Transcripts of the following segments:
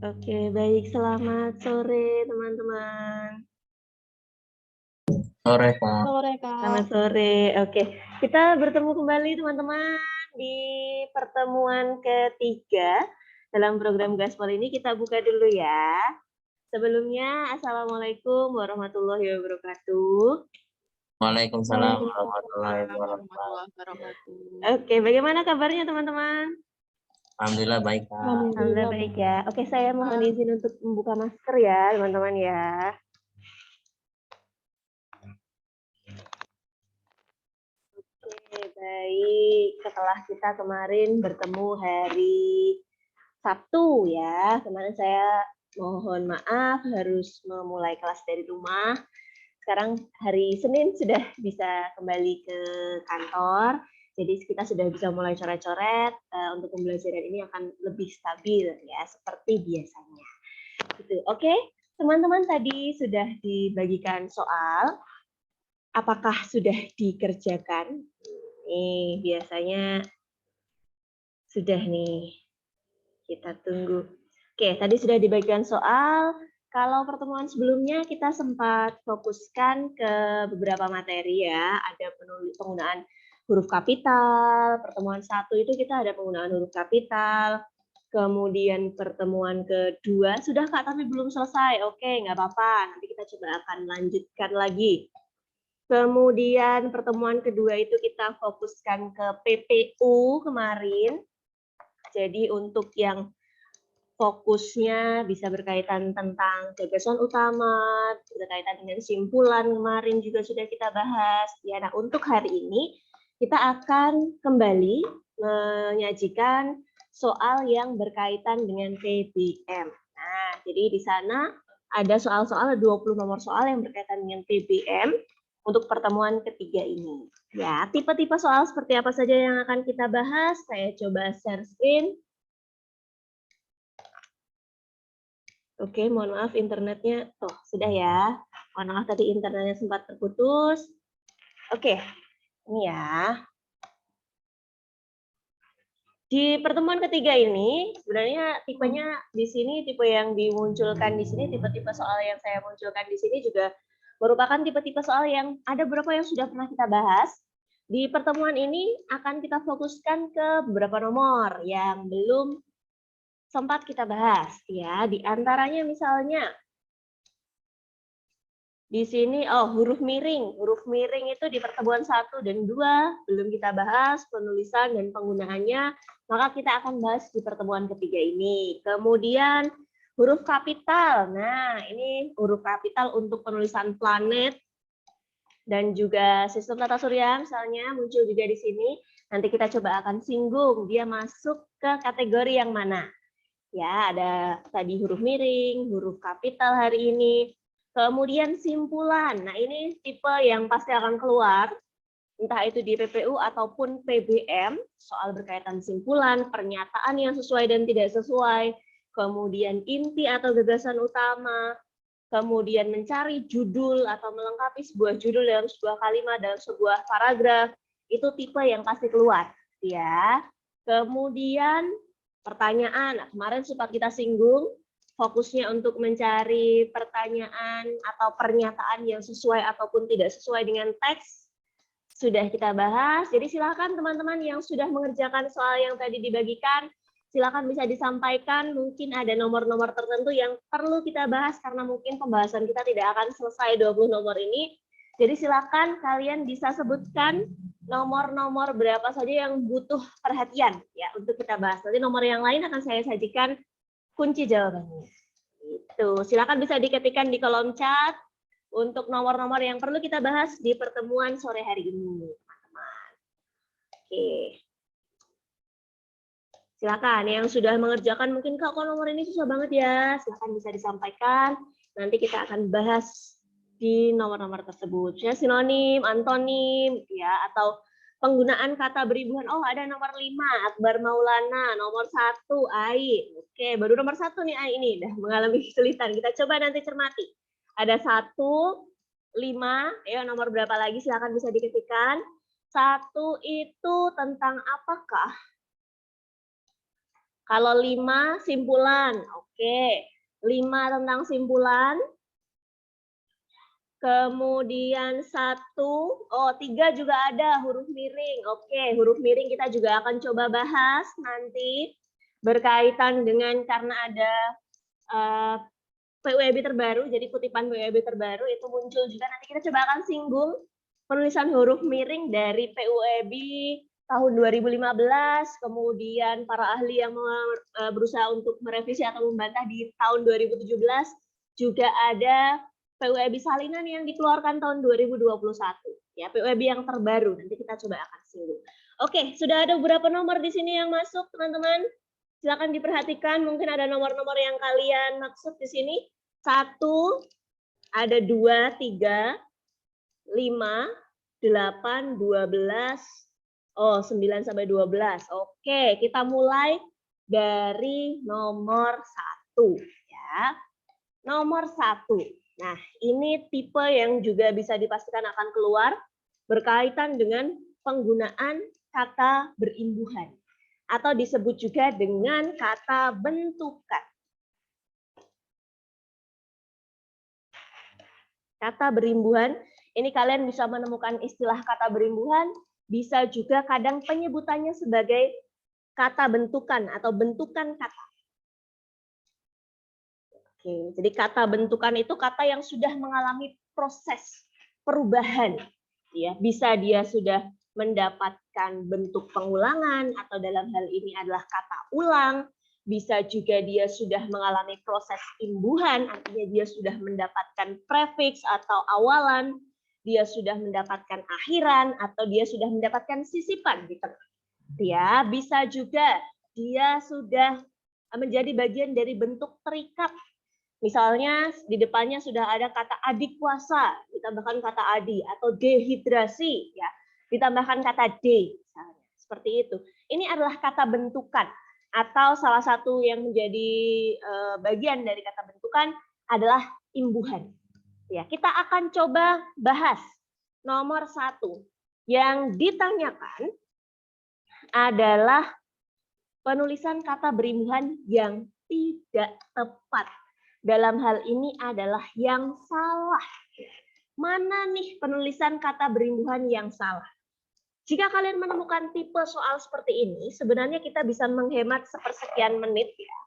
Oke, baik. Selamat sore, teman-teman. Sore, Kak. Sore, Selamat Kak. sore. Oke, kita bertemu kembali, teman-teman, di pertemuan ketiga dalam program Gaspol ini. Kita buka dulu ya. Sebelumnya, Assalamualaikum warahmatullahi wabarakatuh. Waalaikumsalam warahmatullahi Waalaikumsalam wabarakatuh. warahmatullahi wabarakatuh. Oke, bagaimana kabarnya, teman-teman? Alhamdulillah baik, Kak. Alhamdulillah baik ya. Oke, saya mohon izin untuk membuka masker ya, teman-teman ya. Oke, baik. Setelah kita kemarin bertemu hari Sabtu ya, kemarin saya mohon maaf harus memulai kelas dari rumah. Sekarang hari Senin sudah bisa kembali ke kantor, jadi kita sudah bisa mulai coret-coret. Untuk pembelajaran ini akan lebih stabil ya, seperti biasanya. Gitu. Oke, teman-teman tadi sudah dibagikan soal. Apakah sudah dikerjakan? Nih, biasanya sudah nih. Kita tunggu. Oke, tadi sudah dibagikan soal. Kalau pertemuan sebelumnya kita sempat fokuskan ke beberapa materi ya. Ada penggunaan huruf kapital. Pertemuan 1 itu kita ada penggunaan huruf kapital. Kemudian pertemuan kedua, sudah Kak, tapi belum selesai. Oke, nggak apa-apa. Nanti kita coba akan lanjutkan lagi. Kemudian pertemuan kedua itu kita fokuskan ke PPU kemarin. Jadi untuk yang fokusnya bisa berkaitan tentang gagasan utama, berkaitan dengan simpulan kemarin juga sudah kita bahas. Ya, nah untuk hari ini kita akan kembali menyajikan soal yang berkaitan dengan PBM. Nah, jadi di sana ada soal-soal, 20 nomor soal yang berkaitan dengan PBM untuk pertemuan ketiga ini. Ya, tipe-tipe soal seperti apa saja yang akan kita bahas? Saya coba share screen. Oke, mohon maaf internetnya. Oh, sudah ya. Mohon maaf tadi internetnya sempat terputus. Oke, ini ya. Di pertemuan ketiga ini, sebenarnya tipenya di sini, tipe yang dimunculkan di sini, tipe-tipe soal yang saya munculkan di sini juga merupakan tipe-tipe soal yang ada beberapa yang sudah pernah kita bahas. Di pertemuan ini akan kita fokuskan ke beberapa nomor yang belum sempat kita bahas. Ya, di antaranya misalnya di sini, huruf miring. Huruf miring itu di pertemuan 1 dan 2 belum kita bahas penulisan dan penggunaannya, maka kita akan bahas di pertemuan ketiga ini. Kemudian huruf kapital. Nah, ini huruf kapital untuk penulisan planet dan juga sistem tata surya misalnya muncul juga di sini. Nanti kita coba akan singgung dia masuk ke kategori yang mana. Ya, ada tadi huruf miring, huruf kapital hari ini. Kemudian simpulan. Nah, ini tipe yang pasti akan keluar, entah itu di PPU ataupun PBM, soal berkaitan simpulan, pernyataan yang sesuai dan tidak sesuai, kemudian inti atau gagasan utama, kemudian mencari judul atau melengkapi sebuah judul dalam sebuah kalimat, dalam sebuah paragraf, itu tipe yang pasti keluar. Ya. Kemudian pertanyaan, nah, kemarin sempat kita singgung, fokusnya untuk mencari pertanyaan atau pernyataan yang sesuai ataupun tidak sesuai dengan teks, sudah kita bahas. Jadi silakan teman-teman yang sudah mengerjakan soal yang tadi dibagikan, silakan bisa disampaikan, mungkin ada nomor-nomor tertentu yang perlu kita bahas karena mungkin pembahasan kita tidak akan selesai 20 nomor ini. Jadi silakan kalian bisa sebutkan nomor-nomor berapa saja yang butuh perhatian ya untuk kita bahas. Nanti nomor yang lain akan saya sajikan kunci jawabannya. Itu. Silakan bisa diketikkan di kolom chat untuk nomor-nomor yang perlu kita bahas di pertemuan sore hari ini, teman-teman. Oke. Silakan yang sudah mengerjakan mungkin kok nomor ini susah banget ya. Silakan bisa disampaikan. Nanti kita akan bahas di nomor-nomor tersebut. Ya, sinonim, antonim, ya, atau penggunaan kata beribuan. Oh, ada nomor 5, Akbar Maulana. Nomor 1, Ai. Oke, baru nomor 1 nih Ai ini. Udah mengalami kesulitan. Kita coba nanti cermati. Ada 1, 5. Ayo, nomor berapa lagi? Silakan bisa diketikkan. 1 itu tentang apakah? Kalau 5 simpulan. Oke. 5 tentang simpulan. Kemudian 1, 3 juga ada huruf miring. Oke, huruf miring kita juga akan coba bahas nanti berkaitan dengan karena ada PUEB terbaru, jadi kutipan PUEB terbaru itu muncul juga. Nanti kita coba akan singgung penulisan huruf miring dari PUEB tahun 2015, kemudian para ahli yang berusaha untuk merevisi atau membantah di tahun 2017, juga ada PUEB salinan yang dikeluarkan tahun 2021. Ya, PUEB yang terbaru, nanti kita coba akan singgung. Oke, sudah ada beberapa nomor di sini yang masuk, teman-teman. Silakan diperhatikan, mungkin ada nomor-nomor yang kalian maksud di sini. 1, ada 2, 3, 5, 8, 12, 9 sampai 12. Oke, kita mulai dari nomor 1. Ya. Nomor 1. Nah, ini tipe yang juga bisa dipastikan akan keluar berkaitan dengan penggunaan kata berimbuhan atau disebut juga dengan kata bentukan. Kata berimbuhan, ini kalian bisa menemukan istilah kata berimbuhan, bisa juga kadang penyebutannya sebagai kata bentukan atau bentukan kata. Oke, jadi kata bentukan itu kata yang sudah mengalami proses perubahan. Ya, bisa dia sudah mendapatkan bentuk pengulangan atau dalam hal ini adalah kata ulang. Bisa juga dia sudah mengalami proses imbuhan, artinya dia sudah mendapatkan prefix atau awalan, dia sudah mendapatkan akhiran, atau dia sudah mendapatkan sisipan di tengah. Ya, bisa juga dia sudah menjadi bagian dari bentuk terikat. Misalnya di depannya sudah ada kata adikuasa, ditambahkan kata adi, atau dehidrasi, ya, ditambahkan kata de, misalnya. Seperti itu. Ini adalah kata bentukan, atau salah satu yang menjadi bagian dari kata bentukan adalah imbuhan. Ya, kita akan coba bahas nomor 1. Yang ditanyakan adalah penulisan kata berimbuhan yang tidak tepat. Dalam hal ini adalah yang salah. Mana nih penulisan kata berimbuhan yang salah? Jika kalian menemukan tipe soal seperti ini, sebenarnya kita bisa menghemat sepersekian menit ya.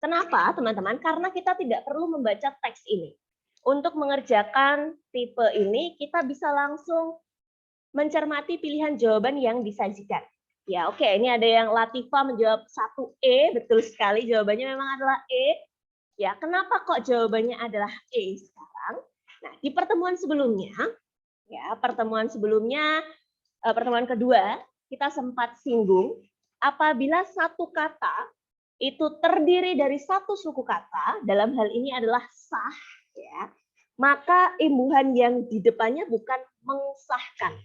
Kenapa, teman-teman? Karena kita tidak perlu membaca teks ini. Untuk mengerjakan tipe ini, kita bisa langsung mencermati pilihan jawaban yang disajikan. Ya, oke, ini ada yang Latifah menjawab 1E, betul sekali jawabannya memang adalah E. Ya, kenapa kok jawabannya adalah E sekarang? Nah, di pertemuan sebelumnya, pertemuan kedua, kita sempat singgung apabila satu kata itu terdiri dari satu suku kata, dalam hal ini adalah sah, ya, maka imbuhan yang di depannya bukan mengesahkan,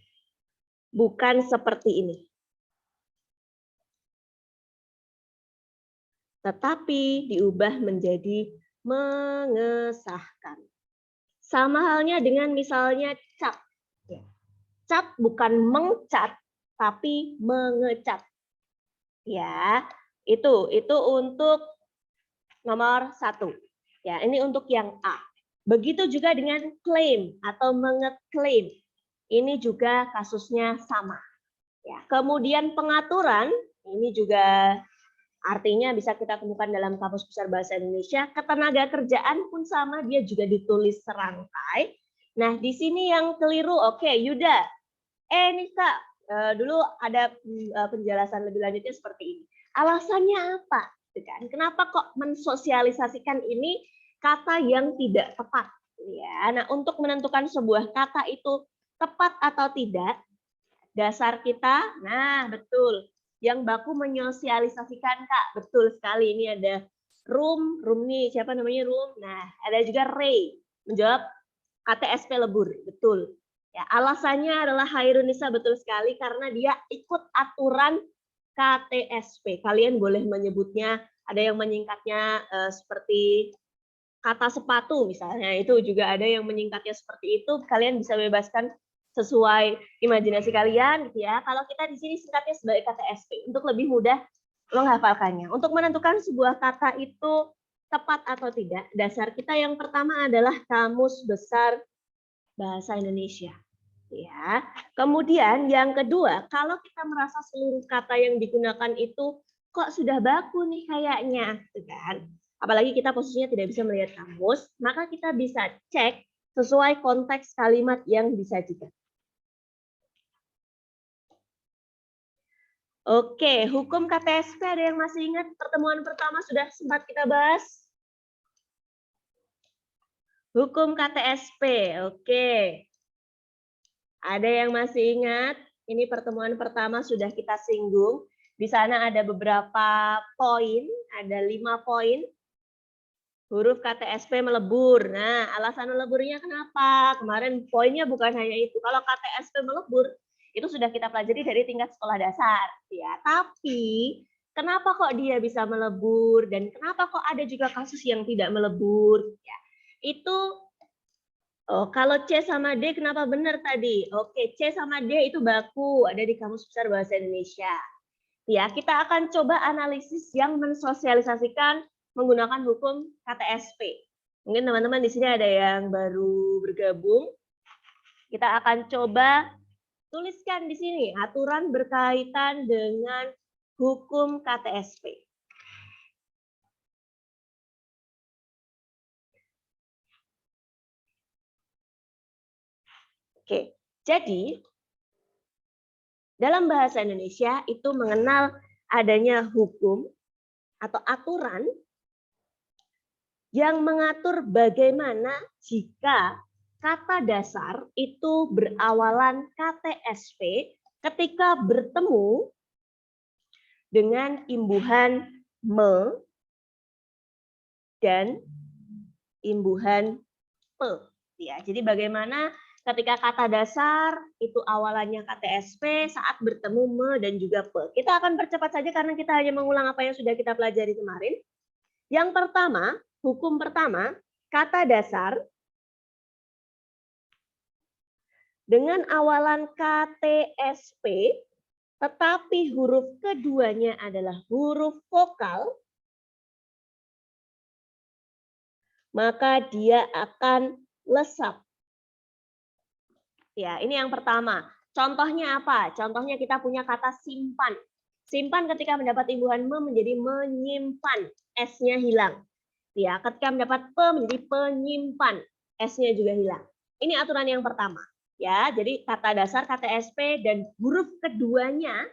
bukan seperti ini. Tetapi diubah menjadi mengesahkan. Sama halnya dengan misalnya cat. Cat bukan mengcat, tapi mengecat. Ya, itu untuk nomor 1. Ya, ini untuk yang A. Begitu juga dengan claim atau mengeklaim. Ini juga kasusnya sama. Ya, kemudian pengaturan, ini juga artinya bisa kita temukan dalam Kamus Besar Bahasa Indonesia. Ketenaga kerjaan pun sama, dia juga ditulis serangkai. Nah, di sini yang keliru, oke, Yuda. Nih Kak, dulu ada penjelasan lebih lanjutnya seperti ini. Alasannya apa? Kenapa kok mensosialisasikan ini kata yang tidak tepat? Ya, nah untuk menentukan sebuah kata itu tepat atau tidak, dasar kita, nah betul. Yang baku menyosialisasikan Kak, betul sekali. Ini ada room nih, siapa namanya room? Nah, ada juga Ray, menjawab KTSP lebur, betul. Ya, alasannya adalah Hairunisa, betul sekali, karena dia ikut aturan KTSP. Kalian boleh menyebutnya, ada yang menyingkatnya seperti kata sepatu misalnya, itu juga ada yang menyingkatnya seperti itu. Kalian bisa bebaskan sesuai imajinasi kalian, gitu ya. Kalau kita di sini singkatnya sebagai KTSP untuk lebih mudah menghafalkannya. Untuk menentukan sebuah kata itu tepat atau tidak, dasar kita yang pertama adalah Kamus Besar Bahasa Indonesia. Ya. Kemudian yang kedua, kalau kita merasa seluruh kata yang digunakan itu kok sudah baku nih kayaknya, gitu kan? Apalagi kita posisinya tidak bisa melihat kamus, maka kita bisa cek sesuai konteks kalimat yang disajikan. Oke, hukum KTSP ada yang masih ingat pertemuan pertama sudah sempat kita bahas? Hukum KTSP, oke. Ada yang masih ingat? Ini pertemuan pertama sudah kita singgung. Di sana ada beberapa poin, ada 5 poin. Huruf KTSP melebur. Nah, alasan meleburnya kenapa? Kemarin poinnya bukan hanya itu. Kalau KTSP melebur, itu sudah kita pelajari dari tingkat sekolah dasar, ya. Tapi kenapa kok dia bisa melebur dan kenapa kok ada juga kasus yang tidak melebur? Ya, itu kalau C sama D kenapa benar tadi? Oke, C sama D itu baku, ada di Kamus Besar Bahasa Indonesia. Ya, kita akan coba analisis yang mensosialisasikan menggunakan hukum KTSP. Mungkin teman-teman di sini ada yang baru bergabung. Kita akan coba tuliskan di sini aturan berkaitan dengan hukum KTSP. Oke, jadi dalam bahasa Indonesia itu mengenal adanya hukum atau aturan yang mengatur bagaimana jika kata dasar itu berawalan KTSP ketika bertemu dengan imbuhan me dan imbuhan pe. Ya, jadi bagaimana ketika kata dasar itu awalannya KTSP saat bertemu me dan juga pe. Kita akan percepat saja karena kita hanya mengulang apa yang sudah kita pelajari kemarin. Yang pertama, hukum pertama, kata dasar dengan awalan KTSP, tetapi huruf keduanya adalah huruf vokal, maka dia akan lesap. Ya, ini yang pertama. Contohnya apa? Contohnya kita punya kata simpan. Simpan ketika mendapat imbuhan me menjadi menyimpan, S-nya hilang. Ya, ketika mendapat pe menjadi penyimpan, S-nya juga hilang. Ini aturan yang pertama. Ya, jadi kata dasar KTSP dan huruf keduanya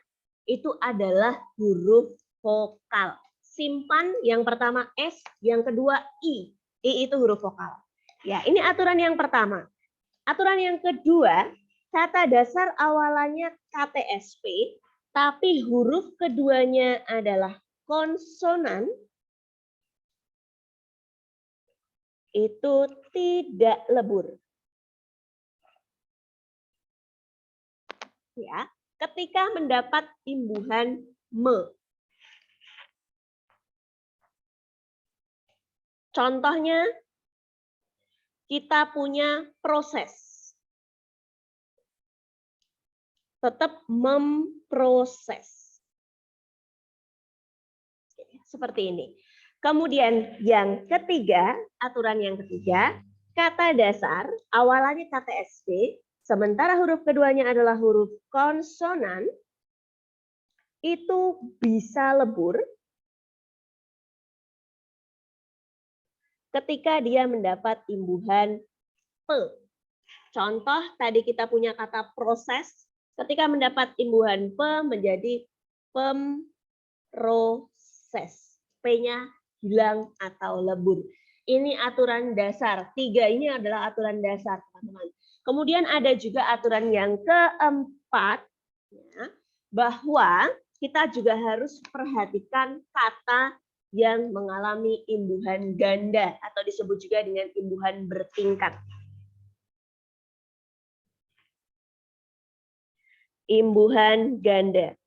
itu adalah huruf vokal. Simpan yang pertama S, yang kedua I. I itu huruf vokal. Ya, ini aturan yang pertama. Aturan yang kedua, kata dasar awalannya KTSP, tapi huruf keduanya adalah konsonan, itu tidak lebur. Ya, ketika mendapat imbuhan me. Contohnya, kita punya proses. Tetap memproses. Seperti ini. Kemudian yang ketiga, aturan yang ketiga, kata dasar awalannya KTSP, sementara huruf keduanya adalah huruf konsonan, itu bisa lebur ketika dia mendapat imbuhan pe. Contoh, tadi kita punya kata proses, ketika mendapat imbuhan pe menjadi pemproses. P-nya hilang atau lebur. Ini aturan dasar. 3 ini adalah aturan dasar, teman-teman. Kemudian ada juga aturan yang keempat, ya, bahwa kita juga harus perhatikan kata yang mengalami imbuhan ganda atau disebut juga dengan imbuhan bertingkat. Imbuhan ganda.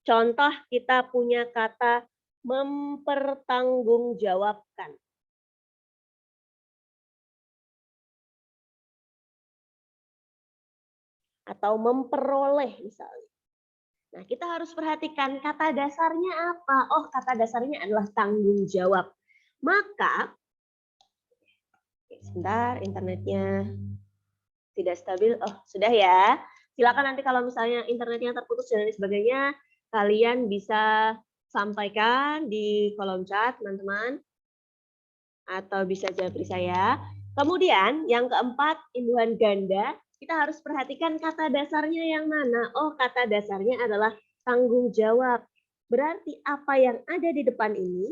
Contoh kita punya kata mempertanggungjawabkan. Atau memperoleh misalnya. Nah, kita harus perhatikan kata dasarnya apa. Oh, kata dasarnya adalah tanggung jawab. Maka, sebentar, internetnya tidak stabil. Oh, sudah ya. Silakan nanti kalau misalnya internetnya terputus dan lain sebagainya, kalian bisa sampaikan di kolom chat, teman-teman. Atau bisa japri saya. Kemudian, yang keempat, imbuhan ganda. Kita harus perhatikan kata dasarnya yang mana. Oh, kata dasarnya adalah tanggung jawab. Berarti apa yang ada di depan ini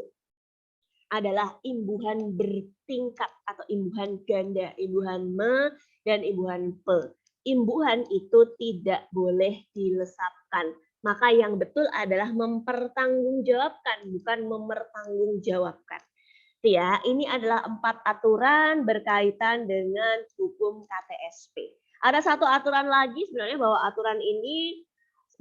adalah imbuhan bertingkat atau imbuhan ganda, imbuhan me dan imbuhan pe. Imbuhan itu tidak boleh dilesapkan. Maka yang betul adalah mempertanggungjawabkan, bukan memertanggungjawabkan. Ya, ini adalah 4 aturan berkaitan dengan hukum KTSP. Ada satu aturan lagi sebenarnya bahwa aturan ini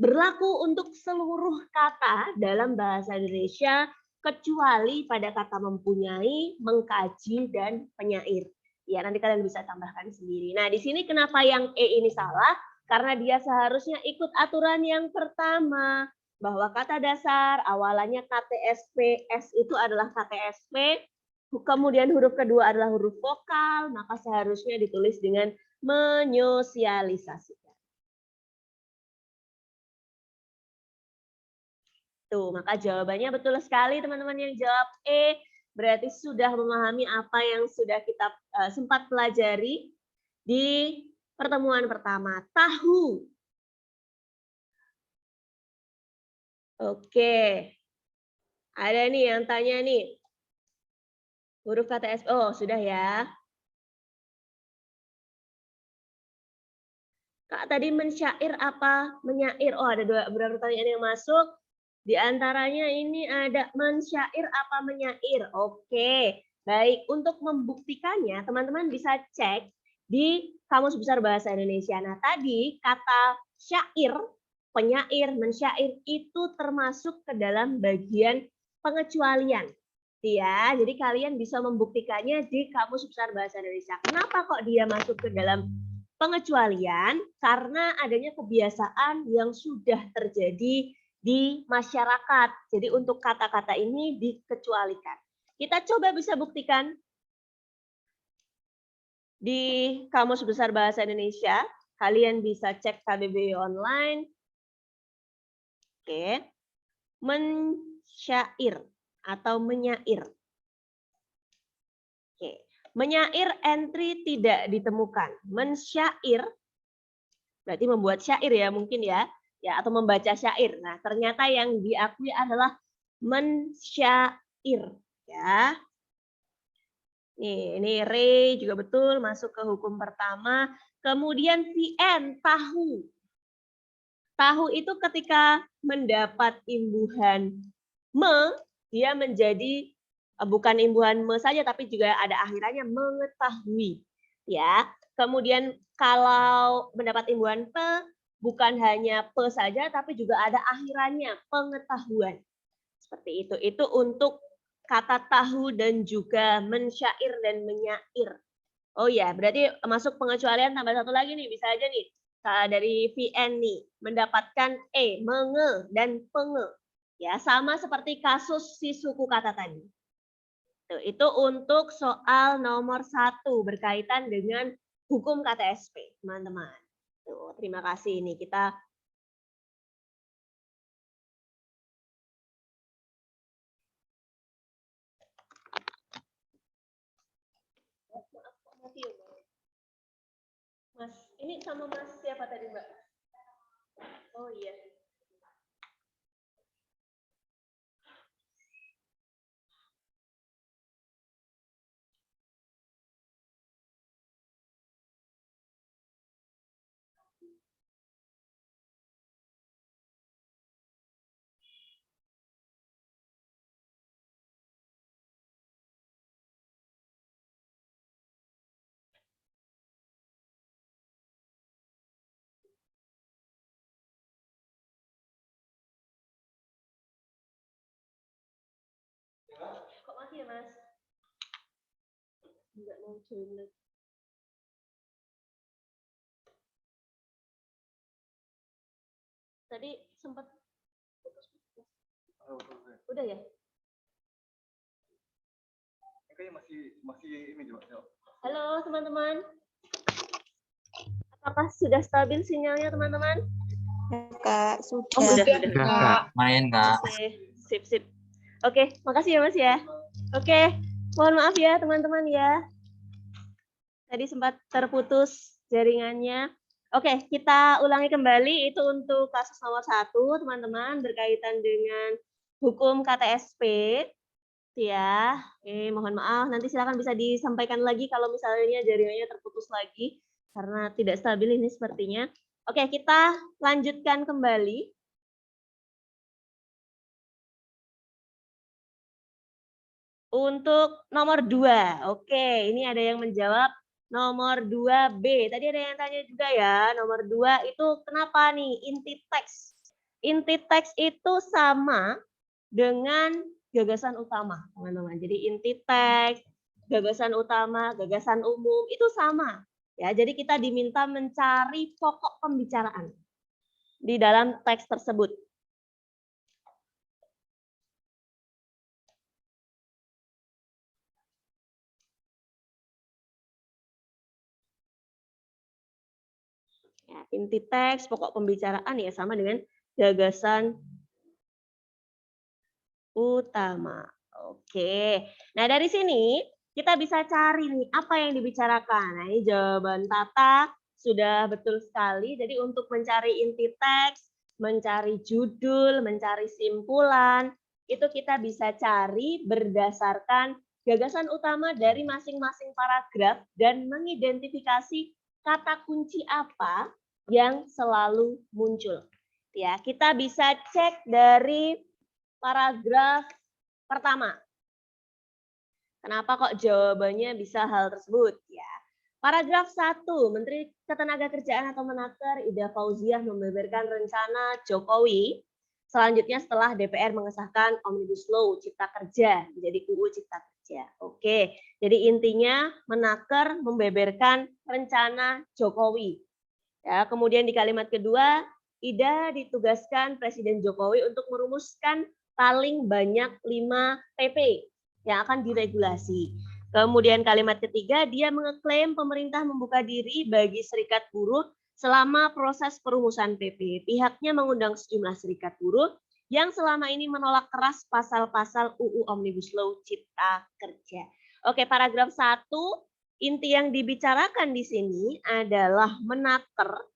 berlaku untuk seluruh kata dalam bahasa Indonesia kecuali pada kata mempunyai, mengkaji, dan penyair. Ya, nanti kalian bisa tambahkan sendiri. Nah, di sini kenapa yang E ini salah? Karena dia seharusnya ikut aturan yang pertama, bahwa kata dasar awalannya KTSP, S itu adalah KTSP, kemudian huruf kedua adalah huruf vokal, maka seharusnya ditulis dengan menyosialisasikan. Tuh, maka jawabannya betul sekali teman-teman yang jawab E, berarti sudah memahami apa yang sudah kita sempat pelajari di pertemuan pertama. Tahu. Oke. Ada nih yang tanya nih. Huruf KTS. Oh, sudah ya. Kak, tadi mensyair apa? Menyair. Oh, ada beberapa pertanyaan yang masuk. Di antaranya ini ada mensyair apa menyair. Oke, baik. Untuk membuktikannya, teman-teman bisa cek di Kamus Besar Bahasa Indonesia. Nah, tadi kata syair, penyair, mensyair itu termasuk ke dalam bagian pengecualian. Ya, jadi kalian bisa membuktikannya di Kamus Besar Bahasa Indonesia. Kenapa kok dia masuk ke dalam pengecualian? Karena adanya kebiasaan yang sudah terjadi di masyarakat. Jadi untuk kata-kata ini dikecualikan. Kita coba bisa buktikan di Kamus Besar Bahasa Indonesia. Kalian bisa cek KBBI online. Oke. Mensyair atau menyair. Oke. Menyair entry tidak ditemukan. Mensyair berarti membuat syair ya mungkin ya, atau membaca syair. Nah, ternyata yang diakui adalah mensyair ya. Nih, ini re juga betul masuk ke hukum pertama. Kemudian VN tahu. Tahu itu ketika mendapat imbuhan me, dia menjadi bukan imbuhan me saja tapi juga ada akhirannya mengetahui. Ya. Kemudian kalau mendapat imbuhan pe, bukan hanya pe saja tapi juga ada akhirannya pengetahuan. Seperti itu. Itu untuk kata tahu dan juga mensyair dan menyair. Oh ya, berarti masuk pengecualian tambah satu lagi nih, bisa aja nih dari VN nih mendapatkan E, menge dan penge. Ya, sama seperti kasus si suku kata tadi. Tuh, itu untuk soal nomor 1 berkaitan dengan hukum KTSP, teman-teman. Tuh, terima kasih ini kita Mas, ini sama Mas siapa tadi, Mbak? Oh iya. Kok mati ya, Mas? Enggak mau join lagi. Tadi sempat udah ya? Kayaknya masih ini juga. Halo teman-teman. Apakah sudah stabil sinyalnya teman-teman? Kak, Oh, sudah. sudah. Kak. Main, Kak. Oke, sip. Oke, makasih ya Mas ya. Oke, mohon maaf ya teman-teman ya. Tadi sempat terputus jaringannya. Oke, kita ulangi kembali itu untuk kasus nomor 1, teman-teman, berkaitan dengan hukum KTSP. Ya, mohon maaf. Nanti silakan bisa disampaikan lagi kalau misalnya jaringannya terputus lagi karena tidak stabil ini sepertinya. Oke, kita lanjutkan kembali. Untuk nomor 2, oke, ini ada yang menjawab nomor 2B. Tadi ada yang tanya juga ya, nomor 2 itu kenapa nih inti teks? Inti teks itu sama dengan gagasan utama, teman-teman. Jadi inti teks, gagasan utama, gagasan umum itu sama. Ya, jadi kita diminta mencari pokok pembicaraan di dalam teks tersebut. Ya, inti teks, pokok pembicaraan ya sama dengan gagasan utama. Oke. Nah, dari sini kita bisa cari nih apa yang dibicarakan. Nah, ini jawaban Tata sudah betul sekali. Jadi untuk mencari inti teks, mencari judul, mencari simpulan, itu kita bisa cari berdasarkan gagasan utama dari masing-masing paragraf dan mengidentifikasi kata kunci apa yang selalu muncul. Ya, kita bisa cek dari paragraf pertama. Kenapa kok jawabannya bisa hal tersebut? Ya. Paragraf 1, Menteri Ketenagakerjaan atau Menaker Ida Fauziah membeberkan rencana Jokowi selanjutnya setelah DPR mengesahkan Omnibus Law Cipta Kerja menjadi UU Cipta Kerja. Oke, jadi intinya Menaker membeberkan rencana Jokowi. Ya, kemudian di kalimat kedua, Ida ditugaskan Presiden Jokowi untuk merumuskan paling banyak 5 PP yang akan diregulasi. Kemudian kalimat ketiga, dia mengeklaim pemerintah membuka diri bagi serikat buruh selama proses perumusan PP. Pihaknya mengundang sejumlah serikat buruh yang selama ini menolak keras pasal-pasal UU Omnibus Law Cipta Kerja. Oke, paragraf 1, inti yang dibicarakan di sini adalah Menaker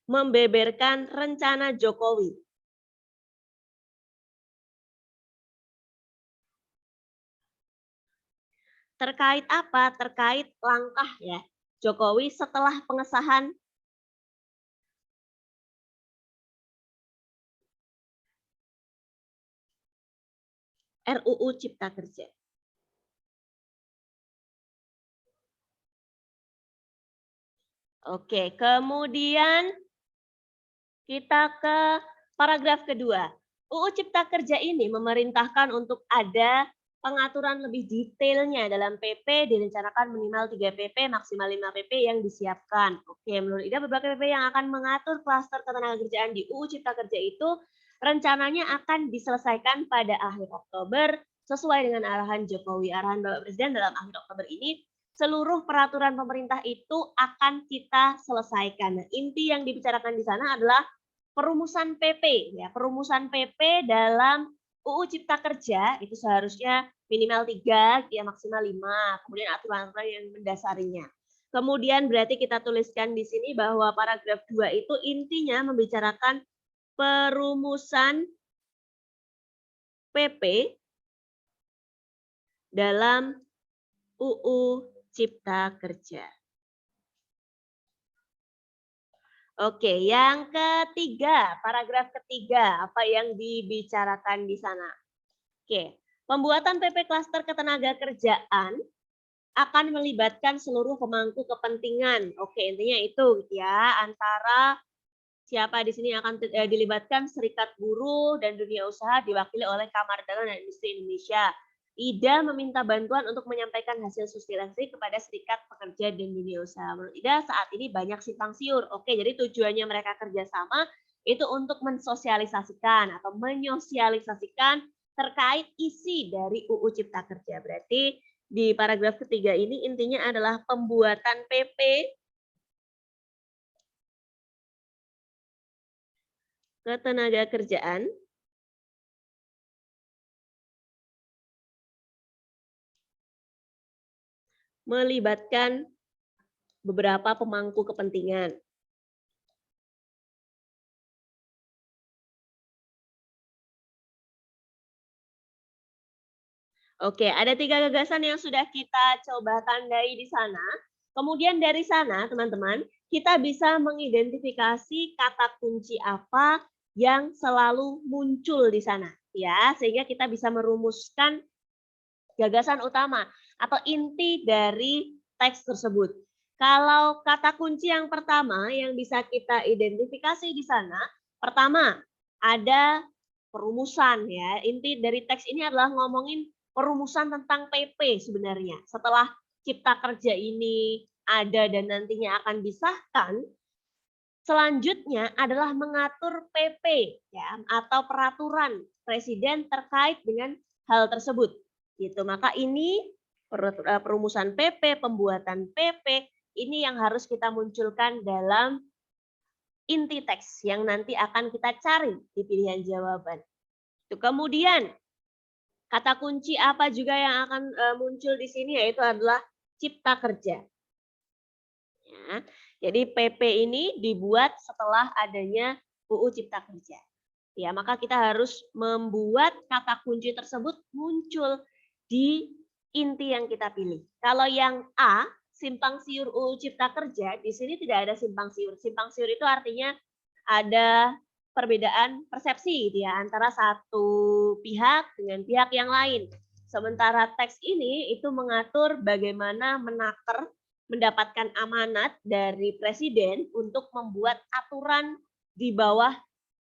membeberkan rencana Jokowi. Terkait apa? Terkait langkah ya Jokowi setelah pengesahan RUU Cipta Kerja. Oke, kemudian kita ke paragraf kedua. UU Cipta Kerja ini memerintahkan untuk ada pengaturan lebih detailnya dalam PP direncanakan minimal 3 PP, maksimal 5 PP yang disiapkan. Oke, menurut Ida berbagai PP yang akan mengatur klaster ketenagakerjaan di UU Cipta Kerja itu rencananya akan diselesaikan pada akhir Oktober sesuai dengan arahan Jokowi. Arahan Bapak Presiden dalam akhir Oktober ini seluruh peraturan pemerintah itu akan kita selesaikan. Nah, inti yang dibicarakan di sana adalah perumusan PP ya, perumusan PP dalam UU Cipta Kerja itu seharusnya minimal 3, ya maksimal 5. Kemudian aturan-aturan yang mendasarinya. Kemudian berarti kita tuliskan di sini bahwa paragraf 2 itu intinya membicarakan perumusan PP dalam UU Cipta Kerja. Oke, yang ketiga, paragraf ketiga, apa yang dibicarakan di sana? Oke, pembuatan PP Klaster Ketenagakerjaan akan melibatkan seluruh pemangku kepentingan. Oke, intinya itu ya, antara siapa di sini akan dilibatkan serikat buruh dan dunia usaha diwakili oleh Kamar Dagang dan Industri Indonesia. Ida meminta bantuan untuk menyampaikan hasil sosialisasi kepada serikat pekerja dan dunia usaha. Menurut Ida saat ini banyak simpang siur. Oke, jadi tujuannya mereka kerjasama itu untuk mensosialisasikan atau menyosialisasikan terkait isi dari UU Cipta Kerja. Berarti di paragraf ketiga ini intinya adalah pembuatan PP ketenagakerjaan melibatkan beberapa pemangku kepentingan. Oke, ada 3 gagasan yang sudah kita coba tandai di sana. Kemudian dari sana, teman-teman, kita bisa mengidentifikasi kata kunci apa yang selalu muncul di sana, ya, sehingga kita bisa merumuskan gagasan utama atau inti dari teks tersebut. Kalau kata kunci yang pertama yang bisa kita identifikasi di sana, pertama ada perumusan, ya. Inti dari teks ini adalah ngomongin perumusan tentang PP sebenarnya. Setelah Cipta Kerja ini ada dan nantinya akan disahkan, selanjutnya adalah mengatur PP, ya, atau peraturan presiden terkait dengan hal tersebut. Gitu. Maka ini perumusan PP, pembuatan PP, ini yang harus kita munculkan dalam inti teks yang nanti akan kita cari di pilihan jawaban. Kemudian kata kunci apa juga yang akan muncul di sini, yaitu adalah Cipta Kerja. Ya, jadi PP ini dibuat setelah adanya UU Cipta Kerja. Ya, maka kita harus membuat kata kunci tersebut muncul di inti yang kita pilih. Kalau yang A, simpang siur UU Cipta Kerja, di sini tidak ada simpang siur. Simpang siur itu artinya ada perbedaan persepsi ya antara satu pihak dengan pihak yang lain. Sementara teks ini itu mengatur bagaimana menakar mendapatkan amanat dari presiden untuk membuat aturan di bawah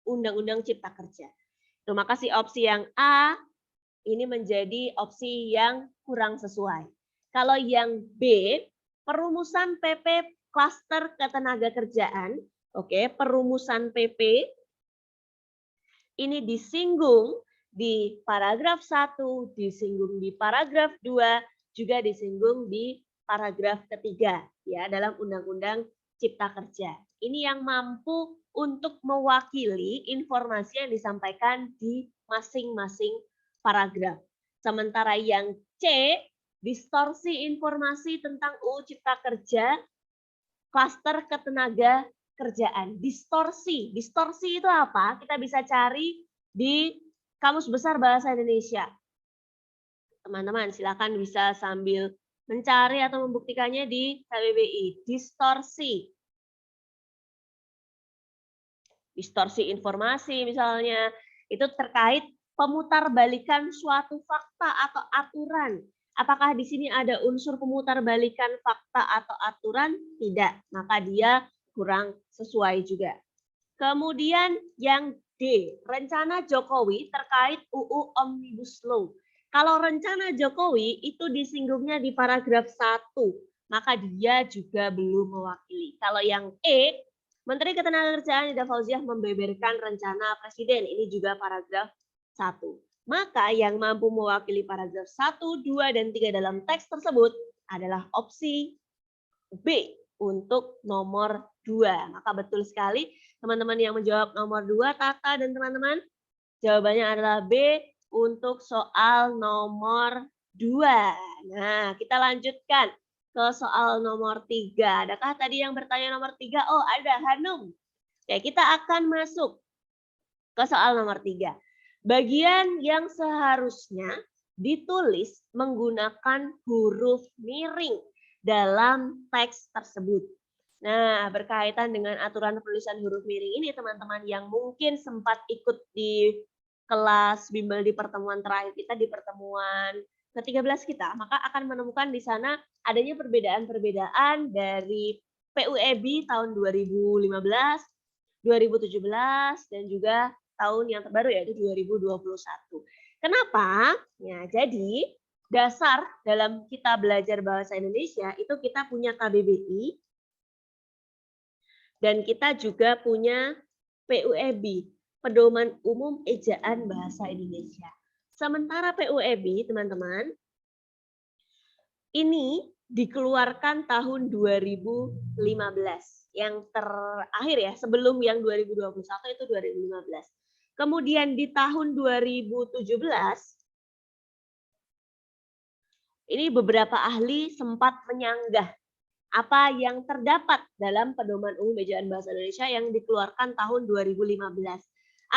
Undang-Undang Cipta Kerja. Terima kasih opsi yang A ini menjadi opsi yang kurang sesuai. Kalau yang B, perumusan PP klaster ketenagakerjaan, oke, perumusan PP ini disinggung di paragraf 1, disinggung di paragraf 2, juga disinggung di paragraf ketiga ya dalam Undang-Undang Cipta Kerja. Ini yang mampu untuk mewakili informasi yang disampaikan di masing-masing paragraf. Sementara yang C, distorsi informasi tentang UU Cipta Kerja, klaster ketenaga kerjaan. Distorsi. Distorsi itu apa? Kita bisa cari di Kamus Besar Bahasa Indonesia. Teman-teman, silakan bisa sambil mencari atau membuktikannya di KBBI. Distorsi. Distorsi informasi misalnya, itu terkait pemutarbalikan suatu fakta atau aturan. Apakah di sini ada unsur pemutarbalikan fakta atau aturan? Tidak, maka dia kurang sesuai juga. Kemudian yang D, rencana Jokowi terkait UU Omnibus Law. Kalau rencana Jokowi itu disinggungnya di paragraf 1, maka dia juga belum mewakili. Kalau yang E, Menteri Ketenagakerjaan Ida Fauziah membeberkan rencana Presiden, ini juga paragraf 1. Maka yang mampu mewakili paragraf 1, 2, dan 3 dalam teks tersebut adalah opsi B untuk nomor 2. Maka betul sekali teman-teman yang menjawab nomor 2, Tata dan teman-teman, jawabannya adalah B untuk soal nomor 2. Nah, kita lanjutkan ke soal nomor 3. Adakah tadi yang bertanya nomor 3? Oh, ada Hanum. Oke, kita akan masuk ke soal nomor 3. Bagian yang seharusnya ditulis menggunakan huruf miring dalam teks tersebut. Nah, berkaitan dengan aturan penulisan huruf miring ini, teman-teman yang mungkin sempat ikut di kelas bimbel di pertemuan terakhir kita, di pertemuan ke-13 kita, maka akan menemukan di sana adanya perbedaan-perbedaan dari PUEB tahun 2015, 2017, dan juga tahun yang terbaru yaitu 2021. Kenapa? Ya, jadi dasar dalam kita belajar bahasa Indonesia itu kita punya KBBI dan kita juga punya PUEB, Pedoman Umum Ejaan Bahasa Indonesia. Sementara PUEB, teman-teman, ini dikeluarkan tahun 2015. Yang terakhir ya, sebelum yang 2021 itu 2015. Kemudian di tahun 2017, ini beberapa ahli sempat menyanggah apa yang terdapat dalam Pedoman Umum Ejaan Bahasa Indonesia yang dikeluarkan tahun 2015.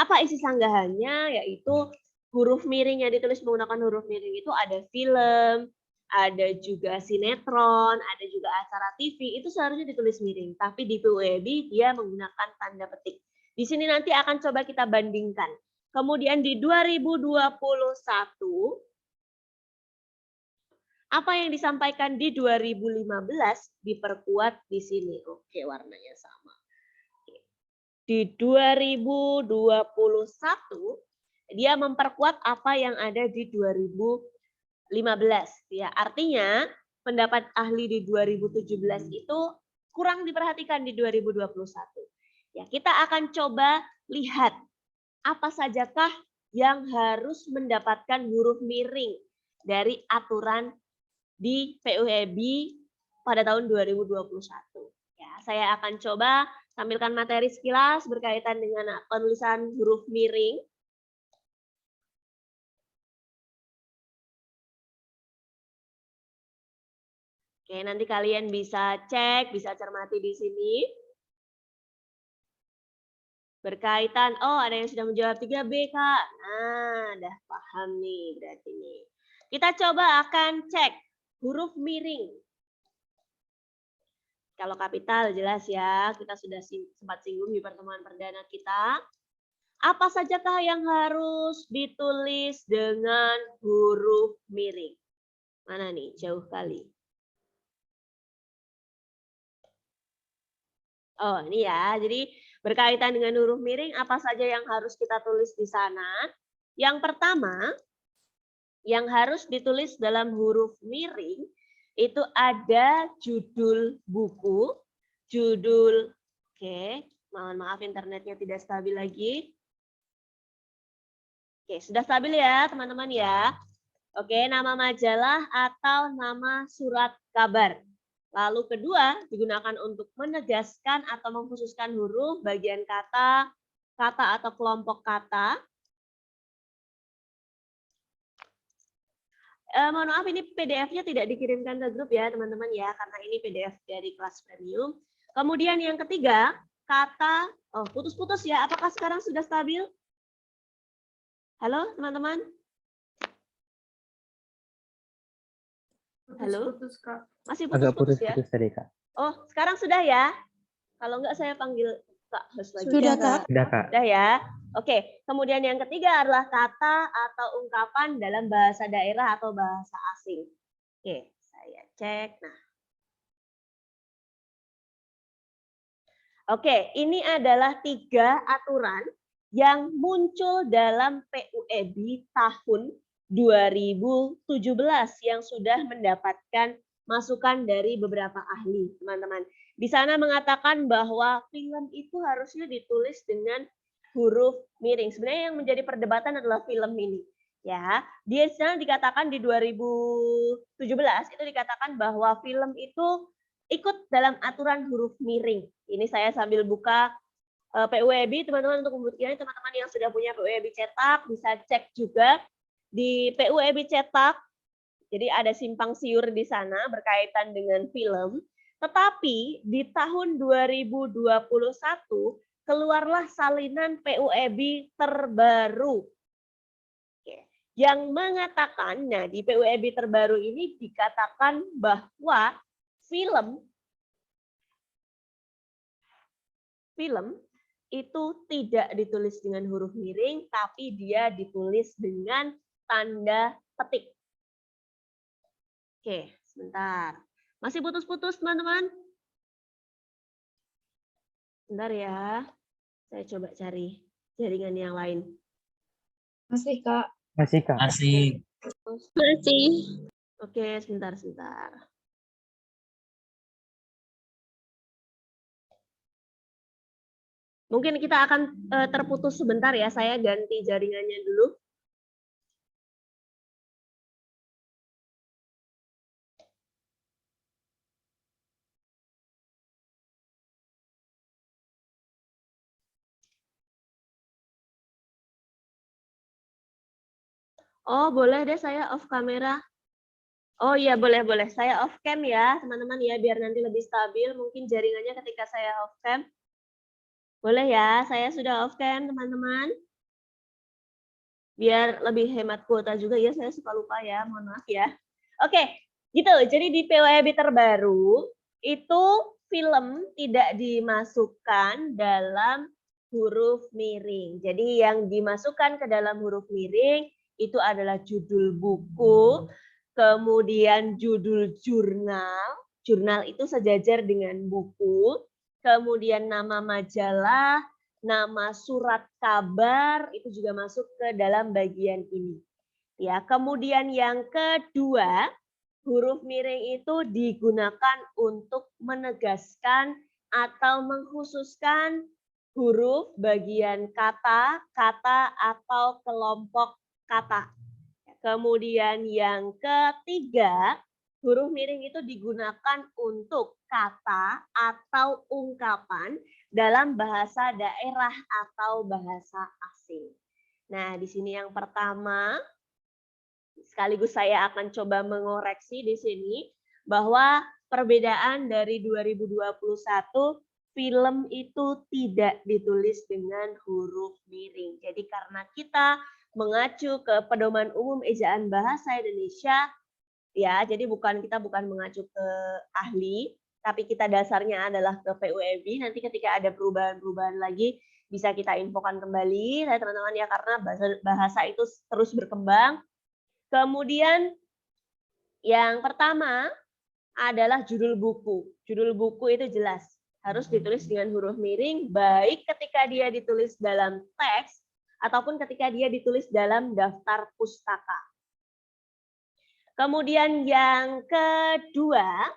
Apa isi sanggahannya? Yaitu huruf miring yang ditulis menggunakan huruf miring itu ada film, ada juga sinetron, ada juga acara TV, itu seharusnya ditulis miring. Tapi di PUEB dia menggunakan tanda petik. Di sini nanti akan coba kita bandingkan. Kemudian di 2021, apa yang disampaikan di 2015 diperkuat di sini. Oke, warnanya sama. Di 2021, dia memperkuat apa yang ada di 2015. Ya, artinya pendapat ahli di 2017 itu kurang diperhatikan di 2021. Ya, kita akan coba lihat apa sajakah yang harus mendapatkan huruf miring dari aturan di PUEB pada tahun 2021. Ya, saya akan coba tampilkan materi sekilas berkaitan dengan penulisan huruf miring. Oke, nanti kalian bisa cek, bisa cermati di sini. Berkaitan, oh ada yang sudah menjawab 3B, Kak. Nah, udah paham nih berarti nih. Kita coba akan cek huruf miring. Kalau kapital jelas ya, kita sudah sempat singgung di pertemuan perdana kita. Apa sajakah yang harus ditulis dengan huruf miring? Mana nih? Jauh kali. Oh, ini ya. Jadi berkaitan dengan huruf miring, apa saja yang harus kita tulis di sana? Yang pertama, yang harus ditulis dalam huruf miring itu ada judul buku, judul, oke, mohon maaf internetnya tidak stabil lagi. Oke, sudah stabil ya teman-teman ya. Oke, nama majalah atau nama surat kabar. Lalu kedua, digunakan untuk menegaskan atau mengkhususkan huruf, bagian kata, kata atau kelompok kata. Mohon maaf, ini PDF-nya tidak dikirimkan ke grup ya teman-teman ya, karena ini PDF dari kelas premium. Kemudian yang ketiga, kata, oh putus-putus ya, apakah sekarang sudah stabil? Halo teman-teman? Halo? Putus, Kak. Masih Agak putus-putus ya? putus-putus tadi, Kak. Oh, sekarang sudah ya? Kalau enggak saya panggil Kak host lagi. Sudah, Kak. Sudah, Kak. Sudah ya? Oke, kemudian yang ketiga adalah kata atau ungkapan dalam bahasa daerah atau bahasa asing. Oke, saya cek. Nah. Oke, ini adalah 3 aturan yang muncul dalam PUEB tahun 2017 yang sudah mendapatkan masukan dari beberapa ahli, teman-teman. Di sana mengatakan bahwa film itu harusnya ditulis dengan huruf miring. Sebenarnya yang menjadi perdebatan adalah film ini. Ya, di sana dikatakan di 2017 itu dikatakan bahwa film itu ikut dalam aturan huruf miring. Ini saya sambil buka PUEB, teman-teman, untuk membuktikan teman-teman yang sudah punya PUEB cetak bisa cek juga di PUEB cetak. Jadi ada simpang siur di sana berkaitan dengan film. Tetapi di tahun 2021 keluarlah salinan PUEB terbaru. Yang mengatakan, nah di PUEB terbaru ini dikatakan bahwa film itu tidak ditulis dengan huruf miring, tapi dia ditulis dengan tanda petik. Oke, sebentar. Masih putus-putus, teman-teman? Bentar ya. Saya coba cari jaringan yang lain. Masih, Kak. Masih, Kak. Asik. Masih. Oke, sebentar. Mungkin kita akan terputus sebentar ya, saya ganti jaringannya dulu. Oh, boleh deh saya off kamera. Oh iya, boleh. Saya off cam ya, teman-teman ya, biar nanti lebih stabil. Mungkin jaringannya ketika saya off cam. Boleh ya, saya sudah off cam, teman-teman. Biar lebih hemat kuota juga ya, saya suka lupa ya, mohon maaf ya. Oke, gitu. Jadi di PWB terbaru, itu film tidak dimasukkan dalam huruf miring. Jadi yang dimasukkan ke dalam huruf miring, itu adalah judul buku, kemudian judul jurnal, jurnal itu sejajar dengan buku, kemudian nama majalah, nama surat kabar, itu juga masuk ke dalam bagian ini. Ya, kemudian yang kedua, huruf miring itu digunakan untuk menegaskan atau mengkhususkan huruf bagian kata, atau kelompok kata. Kemudian yang ketiga, huruf miring itu digunakan untuk kata atau ungkapan dalam bahasa daerah atau bahasa asing. Nah, di sini yang pertama, sekaligus saya akan coba mengoreksi di sini bahwa perbedaan dari 2021 film itu tidak ditulis dengan huruf miring. Jadi karena kita mengacu ke Pedoman Umum Ejaan Bahasa Indonesia, ya, jadi kita bukan mengacu ke ahli, tapi kita dasarnya adalah ke PUEB. Nanti ketika ada perubahan-perubahan lagi bisa kita infokan kembali, ya teman-teman ya, karena bahasa itu terus berkembang. Kemudian yang pertama adalah judul buku. Judul buku itu jelas harus ditulis dengan huruf miring, baik ketika dia ditulis dalam teks ataupun ketika dia ditulis dalam daftar pustaka. Kemudian yang kedua,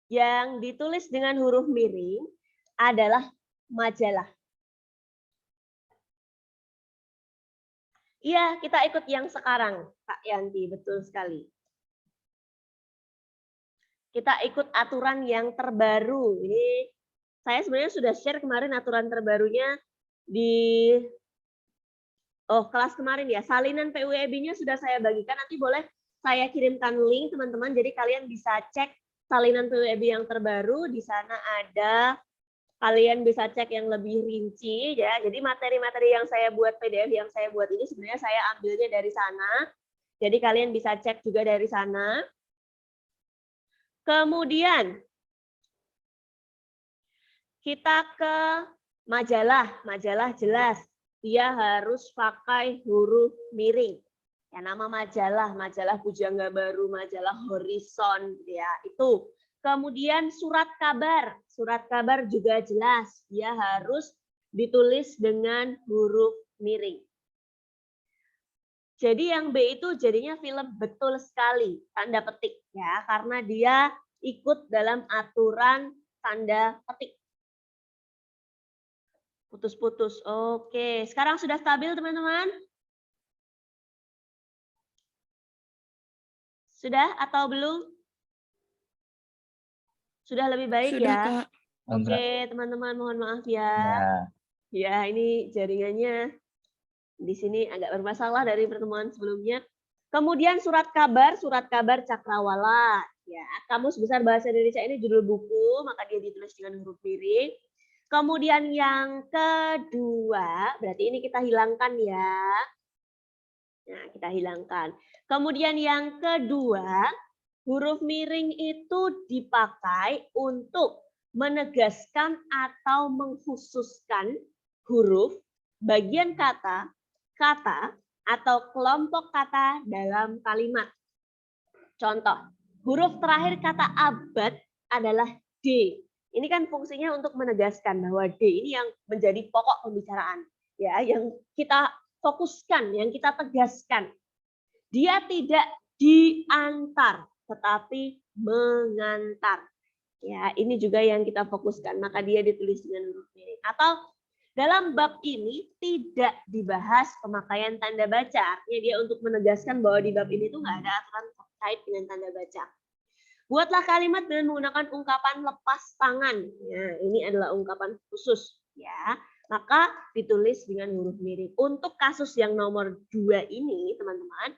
yang ditulis dengan huruf miring adalah majalah. Iya, kita ikut yang sekarang, Kak Yanti, betul sekali. Kita ikut aturan yang terbaru. Ini saya sebenarnya sudah share kemarin aturan terbarunya di kelas kemarin ya. Salinan PUEB-nya sudah saya bagikan, nanti boleh saya kirimkan link teman-teman, jadi kalian bisa cek salinan PUEB yang terbaru. Di sana ada, kalian bisa cek yang lebih rinci ya. Jadi materi-materi yang saya buat, PDF yang saya buat ini sebenarnya saya ambilnya dari sana. Jadi kalian bisa cek juga dari sana. Kemudian kita ke majalah. Majalah jelas dia harus pakai huruf miring. Ya, nama majalah Pujangga Baru, majalah Horizon ya, itu. Kemudian surat kabar juga jelas dia harus ditulis dengan huruf miring. Jadi yang B itu jadinya film betul sekali, tanda petik ya, karena dia ikut dalam aturan tanda petik. Putus-putus. Oke, sekarang sudah stabil teman-teman? Sudah atau belum? Sudah lebih baik Sudah, ya? Kak. Oke, teman-teman mohon maaf ya. Ya, ini jaringannya di sini agak bermasalah dari pertemuan sebelumnya. Kemudian surat kabar Cakrawala. Ya, Kamus Besar Bahasa Indonesia ini judul buku, maka dia ditulis dengan huruf miring. Kemudian yang kedua, berarti ini kita hilangkan ya. Nah, kita hilangkan. Kemudian yang kedua, huruf miring itu dipakai untuk menegaskan atau mengkhususkan huruf, bagian kata, atau kelompok kata dalam kalimat. Contoh, huruf terakhir kata abad adalah D. Ini kan fungsinya untuk menegaskan bahwa D ini yang menjadi pokok pembicaraan. Ya, yang kita fokuskan, yang kita tegaskan. Dia tidak diantar, tetapi mengantar. Ya, ini juga yang kita fokuskan, maka dia ditulis dengan huruf miring. Atau dalam bab ini tidak dibahas pemakaian tanda baca. Artinya dia untuk menegaskan bahwa di bab ini tuh nggak ada aturan terkait dengan tanda baca. Buatlah kalimat dengan menggunakan ungkapan lepas tangan. Ya, ini adalah ungkapan khusus. Ya, maka ditulis dengan huruf miring. Untuk kasus yang nomor 2 ini, teman-teman,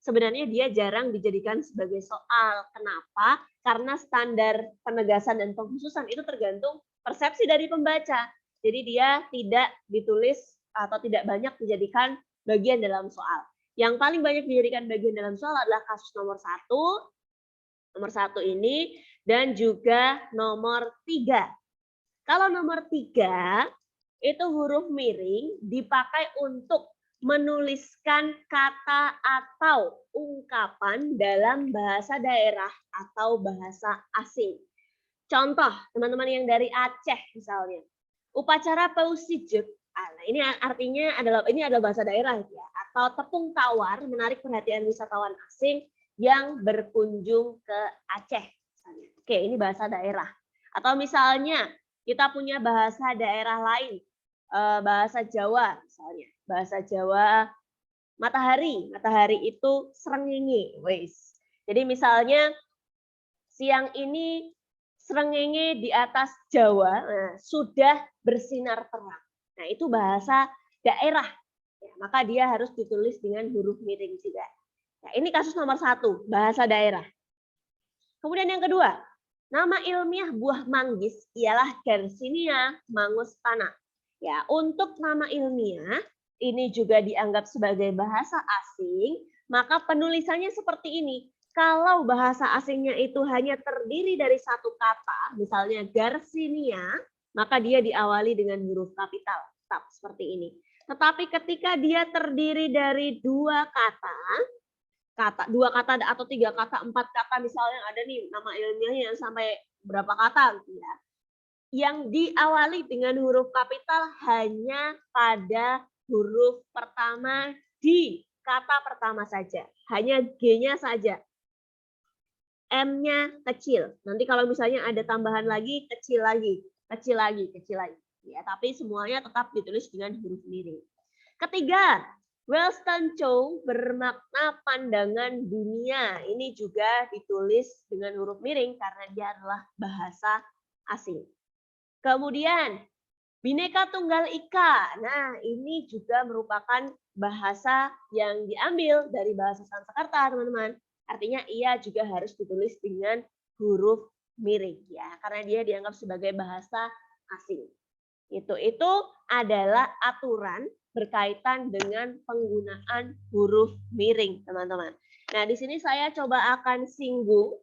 sebenarnya dia jarang dijadikan sebagai soal. Kenapa? Karena standar penegasan dan pengkhususan itu tergantung persepsi dari pembaca. Jadi dia tidak ditulis atau tidak banyak dijadikan bagian dalam soal. Yang paling banyak dijadikan bagian dalam soal adalah kasus nomor 1, nomor 1 ini, dan juga nomor 3. Kalau nomor 3, itu huruf miring dipakai untuk menuliskan kata atau ungkapan dalam bahasa daerah atau bahasa asing. Contoh, teman-teman yang dari Aceh misalnya. Upacara Pausijuk, nah ini artinya adalah bahasa daerah ya, atau tepung tawar menarik perhatian wisatawan asing yang berkunjung ke Aceh. Misalnya. Oke, ini bahasa daerah. Atau misalnya kita punya bahasa daerah lain, bahasa Jawa misalnya, bahasa Jawa matahari, matahari itu srengenge, wes. Jadi misalnya siang ini srengenge di atas Jawa sudah bersinar terang. Nah, itu bahasa daerah. Ya, maka dia harus ditulis dengan huruf miring juga. Nah, ini kasus nomor 1, bahasa daerah. Kemudian yang kedua, nama ilmiah buah manggis ialah Garcinia mangustana. Ya, untuk nama ilmiah ini juga dianggap sebagai bahasa asing, maka penulisannya seperti ini. Kalau bahasa asingnya itu hanya terdiri dari satu kata, misalnya Garcinia, maka dia diawali dengan huruf kapital, tetap seperti ini. Tetapi ketika dia terdiri dari 2 kata, 2 kata atau 3 kata, 4 kata, misalnya ada nih nama ilmiahnya sampai berapa kata, gitu ya. Yang diawali dengan huruf kapital hanya pada huruf pertama di kata pertama saja, hanya G-nya saja. M-nya kecil. Nanti kalau misalnya ada tambahan lagi, kecil lagi, kecil lagi, kecil lagi. Ya, tapi semuanya tetap ditulis dengan huruf miring. Ketiga, Wellston Chow bermakna pandangan dunia. Ini juga ditulis dengan huruf miring karena dia adalah bahasa asing. Kemudian, Bhinneka Tunggal Ika. Nah, ini juga merupakan bahasa yang diambil dari bahasa Sanskerta, teman-teman. Artinya ia juga harus ditulis dengan huruf miring ya, karena dia dianggap sebagai bahasa asing. Itu adalah aturan berkaitan dengan penggunaan huruf miring, teman-teman. Nah, di sini saya coba akan singgung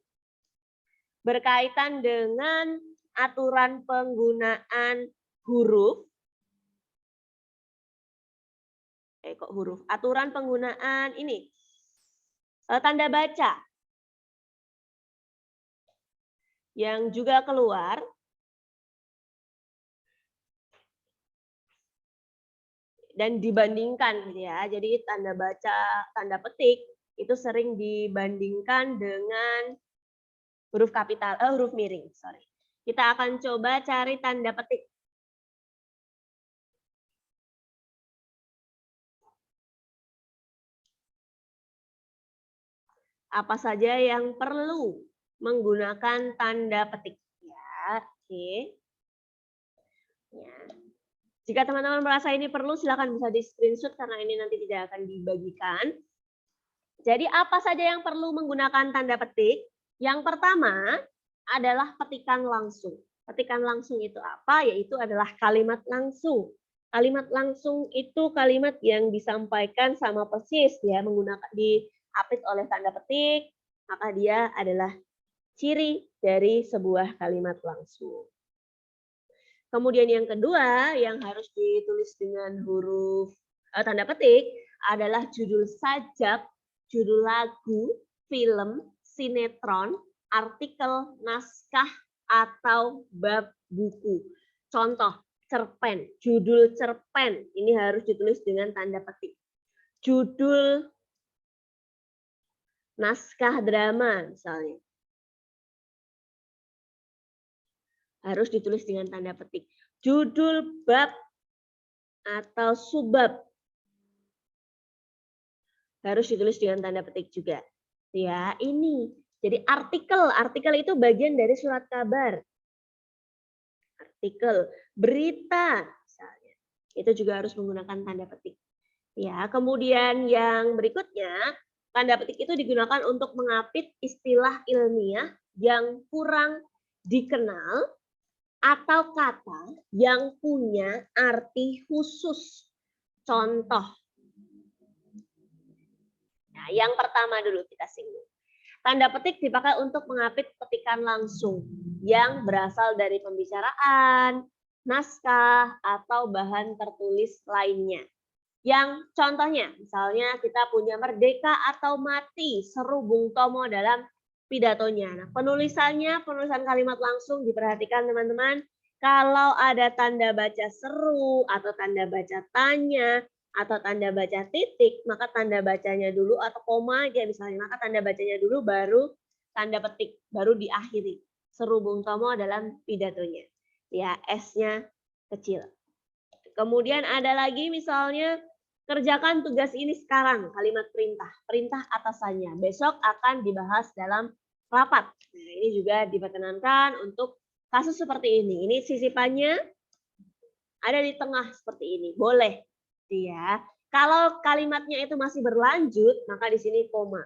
berkaitan dengan aturan penggunaan huruf. Aturan penggunaan ini tanda baca yang juga keluar dan dibandingkan gitu ya. Jadi tanda baca, tanda petik itu sering dibandingkan dengan huruf kapital, huruf miring, sorry. Kita akan coba cari tanda petik. Apa saja yang perlu menggunakan tanda petik? Ya, oke. Ya. Jika teman-teman merasa ini perlu, silakan bisa di screenshot karena ini nanti tidak akan dibagikan. Jadi apa saja yang perlu menggunakan tanda petik? Yang pertama adalah petikan langsung. Petikan langsung itu apa? Yaitu adalah kalimat langsung. Kalimat langsung itu kalimat yang disampaikan sama persis ya, menggunakan diapit oleh tanda petik, maka dia adalah ciri dari sebuah kalimat langsung. Kemudian yang kedua yang harus ditulis dengan huruf tanda petik adalah judul sajak, judul lagu, film, sinetron, artikel, naskah, atau bab buku. Contoh, cerpen, judul cerpen ini harus ditulis dengan tanda petik. judul naskah drama misalnya. Harus ditulis dengan tanda petik. Judul bab atau subbab harus ditulis dengan tanda petik juga. Ya, ini. Jadi artikel itu bagian dari surat kabar. Artikel, berita misalnya. Itu juga harus menggunakan tanda petik. Ya, kemudian yang berikutnya, tanda petik itu digunakan untuk mengapit istilah ilmiah yang kurang dikenal atau kata yang punya arti khusus. Contoh. Nah, yang pertama dulu kita singgung. Tanda petik dipakai untuk mengapit petikan langsung yang berasal dari pembicaraan, naskah, atau bahan tertulis lainnya. Yang contohnya, misalnya kita punya merdeka atau mati, seru Bung Tomo dalam pidatonya. Nah, penulisan kalimat langsung diperhatikan teman-teman. Kalau ada tanda baca seru atau tanda baca tanya atau tanda baca titik, maka tanda bacanya dulu atau koma aja misalnya, maka tanda bacanya dulu baru tanda petik, baru diakhiri. Seru Bung Tomo dalam pidatonya. Ya, S-nya kecil. Kemudian ada lagi misalnya kerjakan tugas ini sekarang, kalimat perintah, perintah atasannya. Besok akan dibahas dalam rapat. Nah, ini juga diperkenankan untuk kasus seperti ini. Ini sisipannya ada di tengah seperti ini, boleh. Ya. Kalau kalimatnya itu masih berlanjut, maka di sini koma.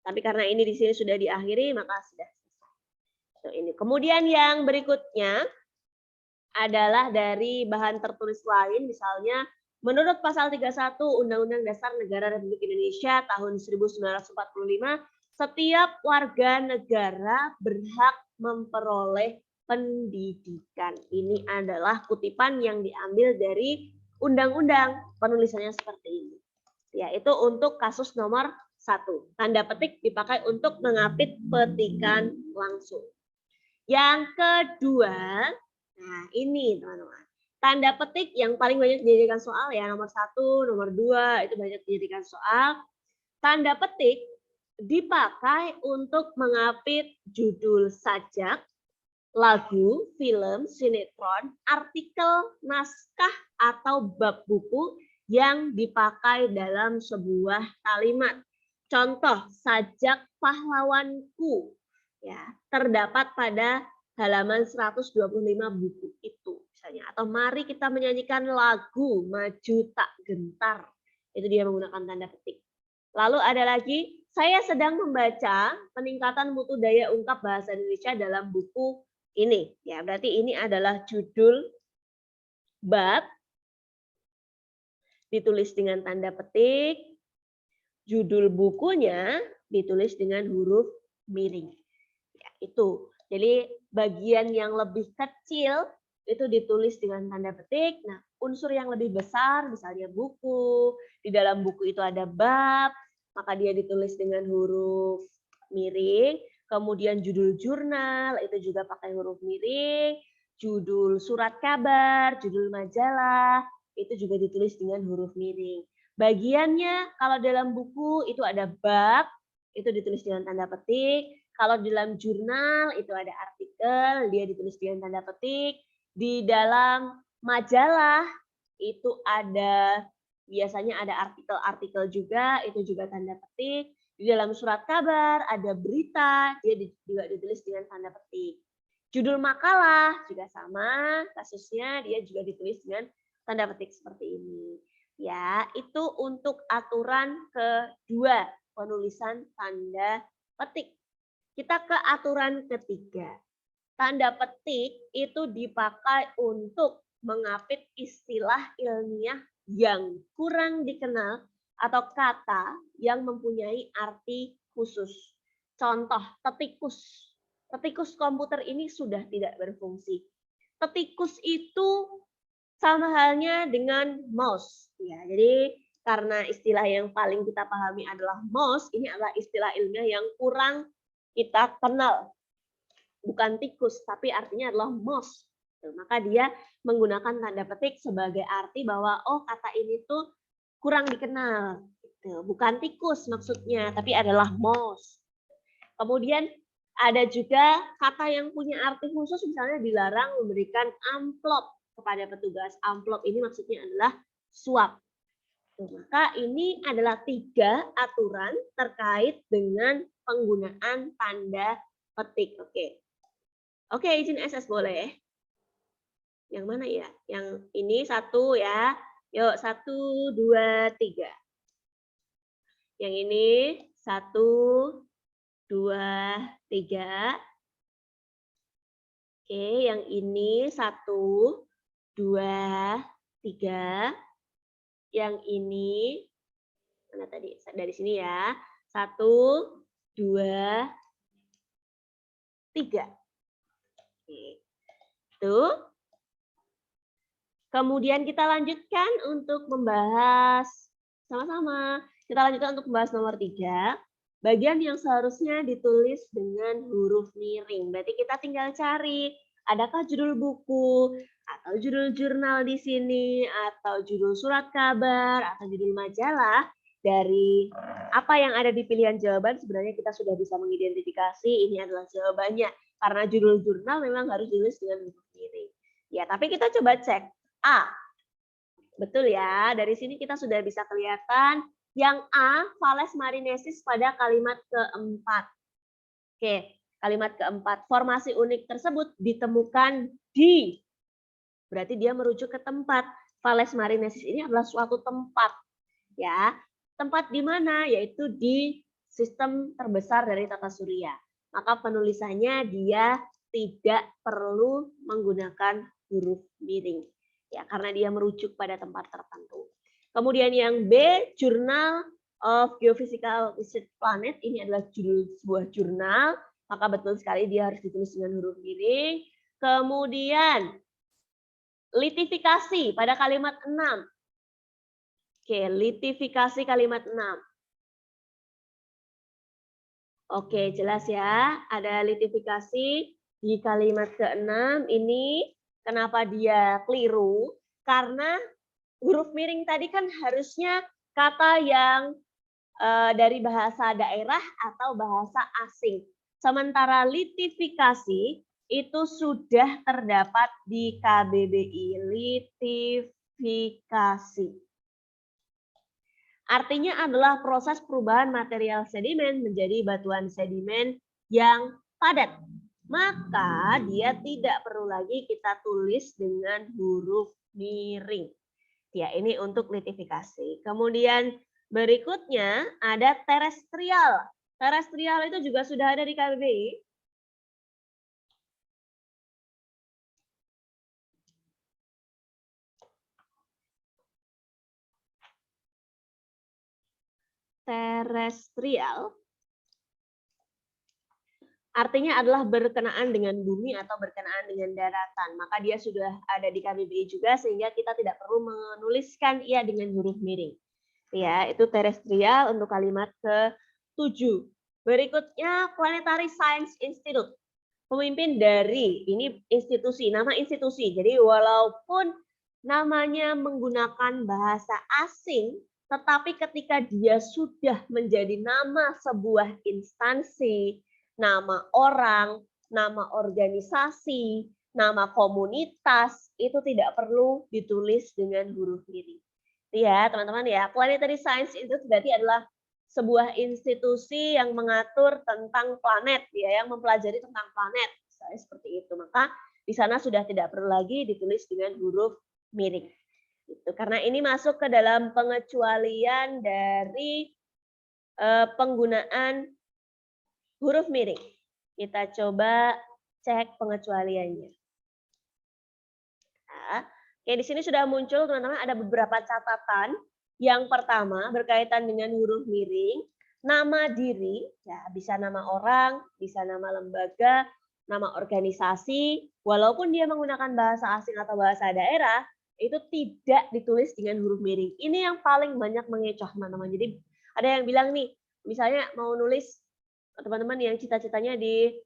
Tapi karena ini di sini sudah diakhiri, maka sudah selesai. Ini. Kemudian yang berikutnya adalah dari bahan tertulis lain, misalnya menurut pasal 31 Undang-Undang Dasar Negara Republik Indonesia tahun 1945, setiap warga negara berhak memperoleh pendidikan. Ini adalah kutipan yang diambil dari undang-undang, penulisannya seperti ini. Yaitu untuk kasus nomor 1. Tanda petik dipakai untuk mengapit petikan langsung. Yang kedua, nah ini teman-teman. Tanda petik yang paling banyak dijadikan soal ya, nomor 1, nomor 2 itu banyak dijadikan soal. Tanda petik dipakai untuk mengapit judul sajak, lagu, film, sinetron, artikel, naskah, atau bab buku yang dipakai dalam sebuah kalimat. Contoh, sajak pahlawanku ya, terdapat pada halaman 125 buku itu misalnya. Atau mari kita menyanyikan lagu Maju Tak Gentar. Itu dia menggunakan tanda petik. Lalu ada lagi, saya sedang membaca peningkatan mutu daya ungkap bahasa Indonesia dalam buku ini. Ya, berarti ini adalah judul bab ditulis dengan tanda petik, judul bukunya ditulis dengan huruf miring. Ya, itu. Jadi bagian yang lebih kecil itu ditulis dengan tanda petik. Nah, unsur yang lebih besar misalnya buku, di dalam buku itu ada bab, maka dia ditulis dengan huruf miring. Kemudian judul jurnal itu juga pakai huruf miring, judul surat kabar, judul majalah itu juga ditulis dengan huruf miring. Bagiannya kalau dalam buku itu ada bab, itu ditulis dengan tanda petik. Kalau dalam jurnal itu ada artikel, dia ditulis dengan tanda petik. Di dalam majalah itu ada biasanya ada artikel-artikel juga, itu juga tanda petik. Di dalam surat kabar ada berita, dia juga ditulis dengan tanda petik. Judul makalah juga sama, kasusnya dia juga ditulis dengan tanda petik seperti ini. Ya, itu untuk aturan kedua, penulisan tanda petik. Kita ke aturan ketiga. Tanda petik itu dipakai untuk mengapit istilah ilmiah yang kurang dikenal atau kata yang mempunyai arti khusus. Contoh, tetikus. Tetikus komputer ini sudah tidak berfungsi. Tetikus itu sama halnya dengan mouse. Ya, jadi karena istilah yang paling kita pahami adalah mouse, ini adalah istilah ilmiah yang kurang kita kenal. Bukan tikus, tapi artinya adalah mouse. Maka dia menggunakan tanda petik sebagai arti bahwa oh kata ini tuh kurang dikenal. Tuh, bukan tikus maksudnya, tapi adalah mouse. Kemudian ada juga kata yang punya arti khusus, misalnya dilarang memberikan amplop kepada petugas. Amplop ini maksudnya adalah suap. Tuh, maka ini adalah 3 aturan terkait dengan penggunaan tanda petik. Oke, izin SS boleh. Yang mana ya? Yang ini 1 ya. Yuk, 1, 2, 3. Yang ini 1, 2, 3. Oke, yang ini 1, 2, 3. Yang ini mana tadi? Dari sini ya. 1, 2, 3. Oke. Tuh. Kemudian kita lanjutkan untuk membahas sama-sama. Kita lanjutkan untuk membahas nomor 3. Bagian yang seharusnya ditulis dengan huruf miring. Berarti kita tinggal cari, adakah judul buku, atau judul jurnal di sini, atau judul surat kabar, atau judul majalah. Dari apa yang ada di pilihan jawaban, sebenarnya kita sudah bisa mengidentifikasi ini adalah jawabannya. Karena judul jurnal memang harus ditulis dengan huruf miring. Ya, tapi kita coba cek. A. Betul ya, dari sini kita sudah bisa kelihatan yang A, Valles marinesis pada kalimat keempat. Oke, kalimat keempat. Formasi unik tersebut ditemukan di, berarti dia merujuk ke tempat. Valles marinesis ini adalah suatu tempat. Ya, tempat di mana? Yaitu di sistem terbesar dari tata surya. Maka penulisannya dia tidak perlu menggunakan huruf miring. Ya, karena dia merujuk pada tempat tertentu. Kemudian yang B, Journal of Geophysical Research Planet, ini adalah judul sebuah jurnal, maka betul sekali dia harus ditulis dengan huruf miring. Kemudian litifikasi pada kalimat 6. Oke, litifikasi kalimat 6. Oke, jelas ya, ada litifikasi di kalimat ke-6 ini. Kenapa dia keliru? Karena huruf miring tadi kan harusnya kata yang dari bahasa daerah atau bahasa asing. Sementara litifikasi itu sudah terdapat di KBBI, litifikasi. Artinya adalah proses perubahan material sedimen menjadi batuan sedimen yang padat. Maka dia tidak perlu lagi kita tulis dengan huruf miring. Ya, ini untuk litifikasi. Kemudian berikutnya ada terestrial. Terestrial itu juga sudah ada di KBBI. Terestrial artinya adalah berkenaan dengan bumi atau berkenaan dengan daratan. Maka dia sudah ada di KBBI juga sehingga kita tidak perlu menuliskan ia dengan huruf miring. Ya, itu terestrial untuk kalimat ke-7. Berikutnya Planetary Science Institute. Pemimpin dari ini institusi, nama institusi. Jadi walaupun namanya menggunakan bahasa asing, tetapi ketika dia sudah menjadi nama sebuah instansi, nama orang, nama organisasi, nama komunitas, itu tidak perlu ditulis dengan huruf miring. Ya, teman-teman ya, Planetary Science itu berarti adalah sebuah institusi yang mengatur tentang planet, ya, yang mempelajari tentang planet, misalnya seperti itu. Maka di sana sudah tidak perlu lagi ditulis dengan huruf miring. Itu karena ini masuk ke dalam pengecualian dari penggunaan huruf miring. Kita coba cek pengecualiannya. Nah, oke, di sini sudah muncul teman-teman ada beberapa catatan. Yang pertama berkaitan dengan huruf miring, nama diri, ya bisa nama orang, bisa nama lembaga, nama organisasi, walaupun dia menggunakan bahasa asing atau bahasa daerah, itu tidak ditulis dengan huruf miring. Ini yang paling banyak mengecoh teman-teman. Jadi ada yang bilang nih, misalnya mau nulis teman-teman yang cita-citanya di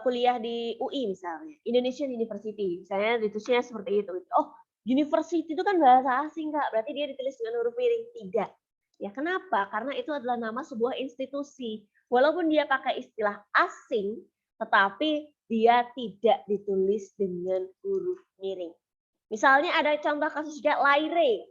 kuliah di UI misalnya, Indonesian University, misalnya ditulisnya seperti itu. Oh, university itu kan bahasa asing, Kak, berarti dia ditulis dengan huruf miring. Tidak. Ya, kenapa? Karena itu adalah nama sebuah institusi. Walaupun dia pakai istilah asing, tetapi dia tidak ditulis dengan huruf miring. Misalnya ada contoh kasus juga Laire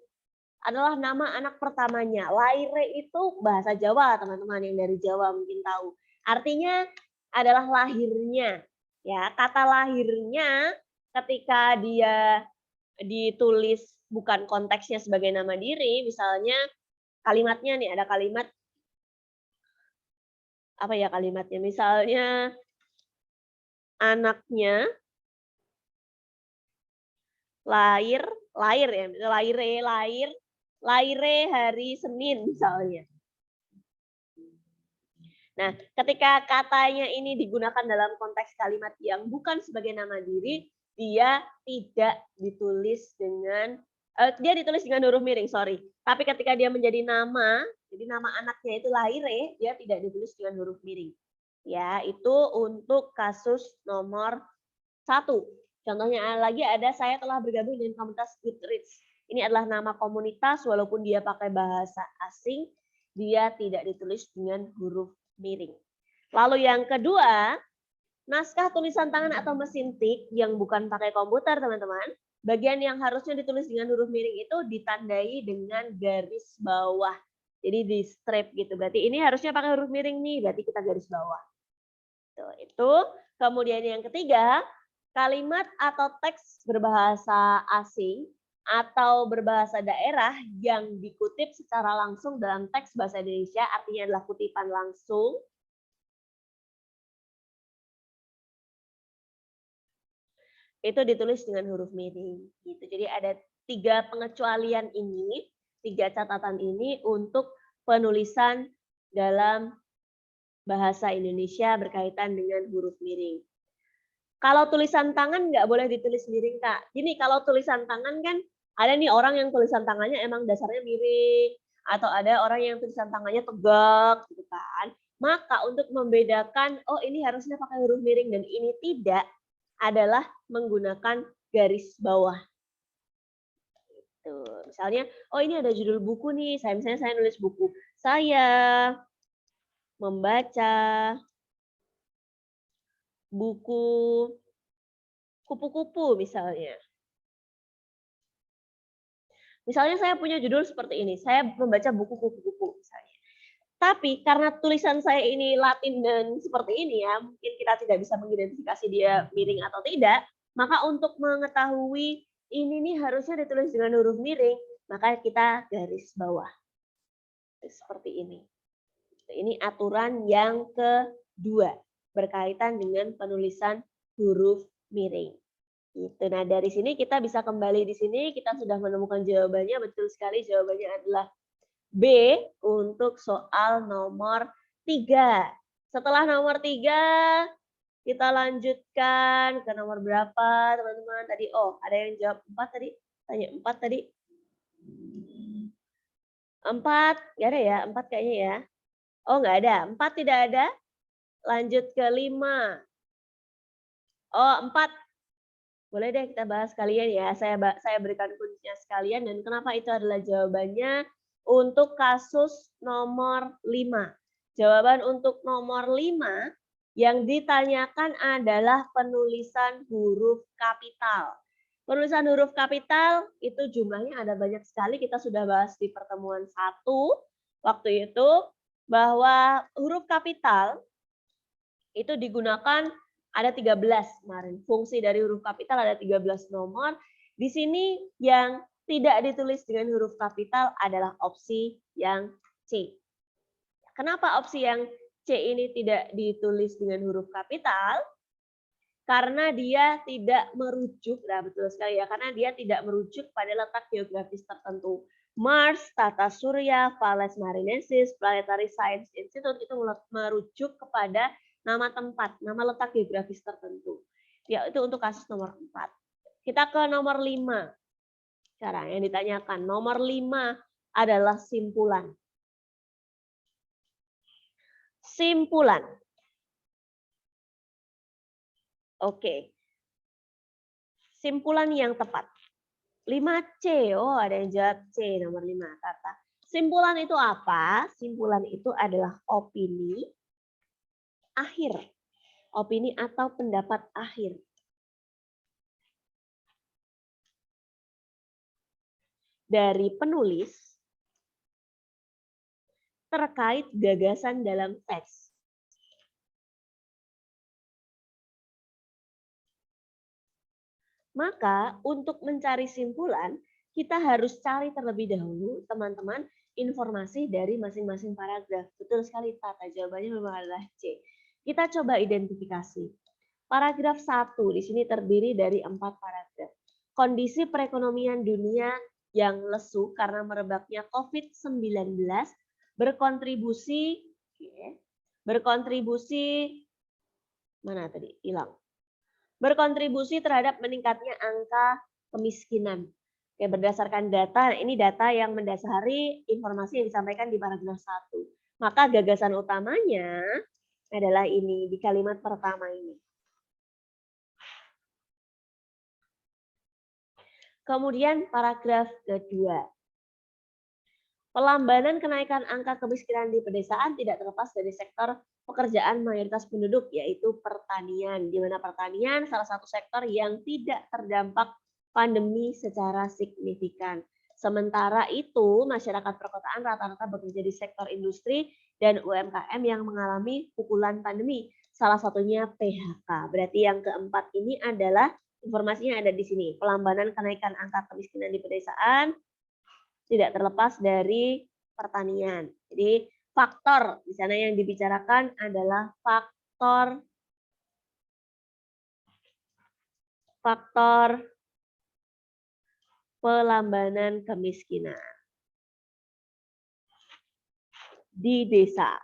adalah nama anak pertamanya. Laire itu bahasa Jawa, teman-teman yang dari Jawa mungkin tahu. Artinya adalah lahirnya. Ya, kata lahirnya ketika dia ditulis bukan konteksnya sebagai nama diri, misalnya kalimatnya nih ada kalimat apa ya kalimatnya? Misalnya anaknya lahir ya, lahir hari Senin misalnya. Nah, ketika katanya ini digunakan dalam konteks kalimat yang bukan sebagai nama diri, dia tidak ditulis dengan dia ditulis dengan huruf miring, sorry. Tapi ketika dia menjadi nama, jadi nama anaknya itu Laire, dia tidak ditulis dengan huruf miring. Ya, itu untuk kasus nomor 1. Contohnya lagi ada saya telah bergabung dengan komunitas Goodreads. Ini adalah nama komunitas walaupun dia pakai bahasa asing, dia tidak ditulis dengan huruf miring. Lalu yang kedua, naskah tulisan tangan atau mesin tik yang bukan pakai komputer, teman-teman. Bagian yang harusnya ditulis dengan huruf miring itu ditandai dengan garis bawah. Jadi di strip gitu. Berarti ini harusnya pakai huruf miring nih, berarti kita garis bawah. Tuh, itu. Kemudian yang ketiga, kalimat atau teks berbahasa asing atau berbahasa daerah yang dikutip secara langsung dalam teks bahasa Indonesia, artinya adalah kutipan langsung. Itu ditulis dengan huruf miring. Gitu. Jadi ada 3 pengecualian ini, 3 catatan ini untuk penulisan dalam bahasa Indonesia berkaitan dengan huruf miring. Kalau tulisan tangan nggak boleh ditulis miring, Kak. Gini, kalau tulisan tangan kan ada nih orang yang tulisan tangannya emang dasarnya miring, atau ada orang yang tulisan tangannya tegak, gitu kan. Maka untuk membedakan, oh ini harusnya pakai huruf miring dan ini tidak, adalah menggunakan garis bawah. Tuh, misalnya, oh ini ada judul buku nih, misalnya saya nulis buku. Saya membaca buku kupu-kupu misalnya. Misalnya saya punya judul seperti ini, saya membaca buku kupu-kupu misalnya. Tapi karena tulisan saya ini Latin dan seperti ini ya, mungkin kita tidak bisa mengidentifikasi dia miring atau tidak, maka untuk mengetahui ini nih harusnya ditulis dengan huruf miring, maka kita garis bawah. Seperti ini. Ini aturan yang kedua, berkaitan dengan penulisan huruf miring. Gitu. Nah, dari sini kita bisa kembali di sini, kita sudah menemukan jawabannya, betul sekali jawabannya adalah B untuk soal nomor 3. Setelah nomor 3, kita lanjutkan ke nomor berapa, teman-teman? Tadi, oh, ada yang jawab 4 tadi. Tanya 4 tadi. 4, nggak ada ya? 4 kayaknya ya. Oh, nggak ada. 4 tidak ada. Lanjut ke 5. Oh, 4. Boleh deh kita bahas sekalian ya. Saya berikan kuncinya sekalian dan kenapa itu adalah jawabannya untuk kasus nomor 5. Jawaban untuk nomor 5 yang ditanyakan adalah penulisan huruf kapital. Penulisan huruf kapital itu jumlahnya ada banyak sekali. Kita sudah bahas di pertemuan 1 waktu itu bahwa huruf kapital itu digunakan ada 13 kemarin. Fungsi dari huruf kapital ada 13 nomor. Di sini yang tidak ditulis dengan huruf kapital adalah opsi yang C. Kenapa opsi yang C ini tidak ditulis dengan huruf kapital? Karena dia tidak merujuk, nah betul sekali ya, karena dia tidak merujuk pada letak geografis tertentu. Mars, Tata Surya, Valles Marinesis, Planetary Science Institute itu merujuk kepada nama tempat, nama letak geografis tertentu. Ya, itu untuk kasus nomor 4. Kita ke nomor 5. Sekarang yang ditanyakan, nomor 5 adalah simpulan. Simpulan. Oke. Simpulan yang tepat. 5C, oh ada yang jawab C, nomor 5, Tata. Simpulan itu apa? Simpulan itu adalah opini akhir. Opini atau pendapat akhir. Dari penulis terkait gagasan dalam teks. Maka untuk mencari simpulan, kita harus cari terlebih dahulu, teman-teman, informasi dari masing-masing paragraf. Betul sekali, Tata. Jawabannya memang adalah C. Kita coba identifikasi. Paragraf 1 di sini terdiri dari 4 paragraf. Kondisi perekonomian dunia yang lesu karena merebaknya COVID-19 berkontribusi terhadap meningkatnya angka kemiskinan. Oke, berdasarkan data, ini data yang mendasari informasi yang disampaikan di paragraf 1. Maka gagasan utamanya adalah ini, di kalimat pertama ini. Kemudian paragraf kedua. Pelambanan kenaikan angka kemiskinan di pedesaan tidak terlepas dari sektor pekerjaan mayoritas penduduk, yaitu pertanian. Di mana pertanian salah satu sektor yang tidak terdampak pandemi secara signifikan. Sementara itu, masyarakat perkotaan rata-rata bekerja di sektor industri dan UMKM yang mengalami pukulan pandemi. Salah satunya PHK. Berarti yang keempat ini adalah informasinya ada di sini. Pelambanan kenaikan angka kemiskinan di pedesaan tidak terlepas dari pertanian. Jadi faktor di sana yang dibicarakan adalah faktor pelambanan kemiskinan di desa.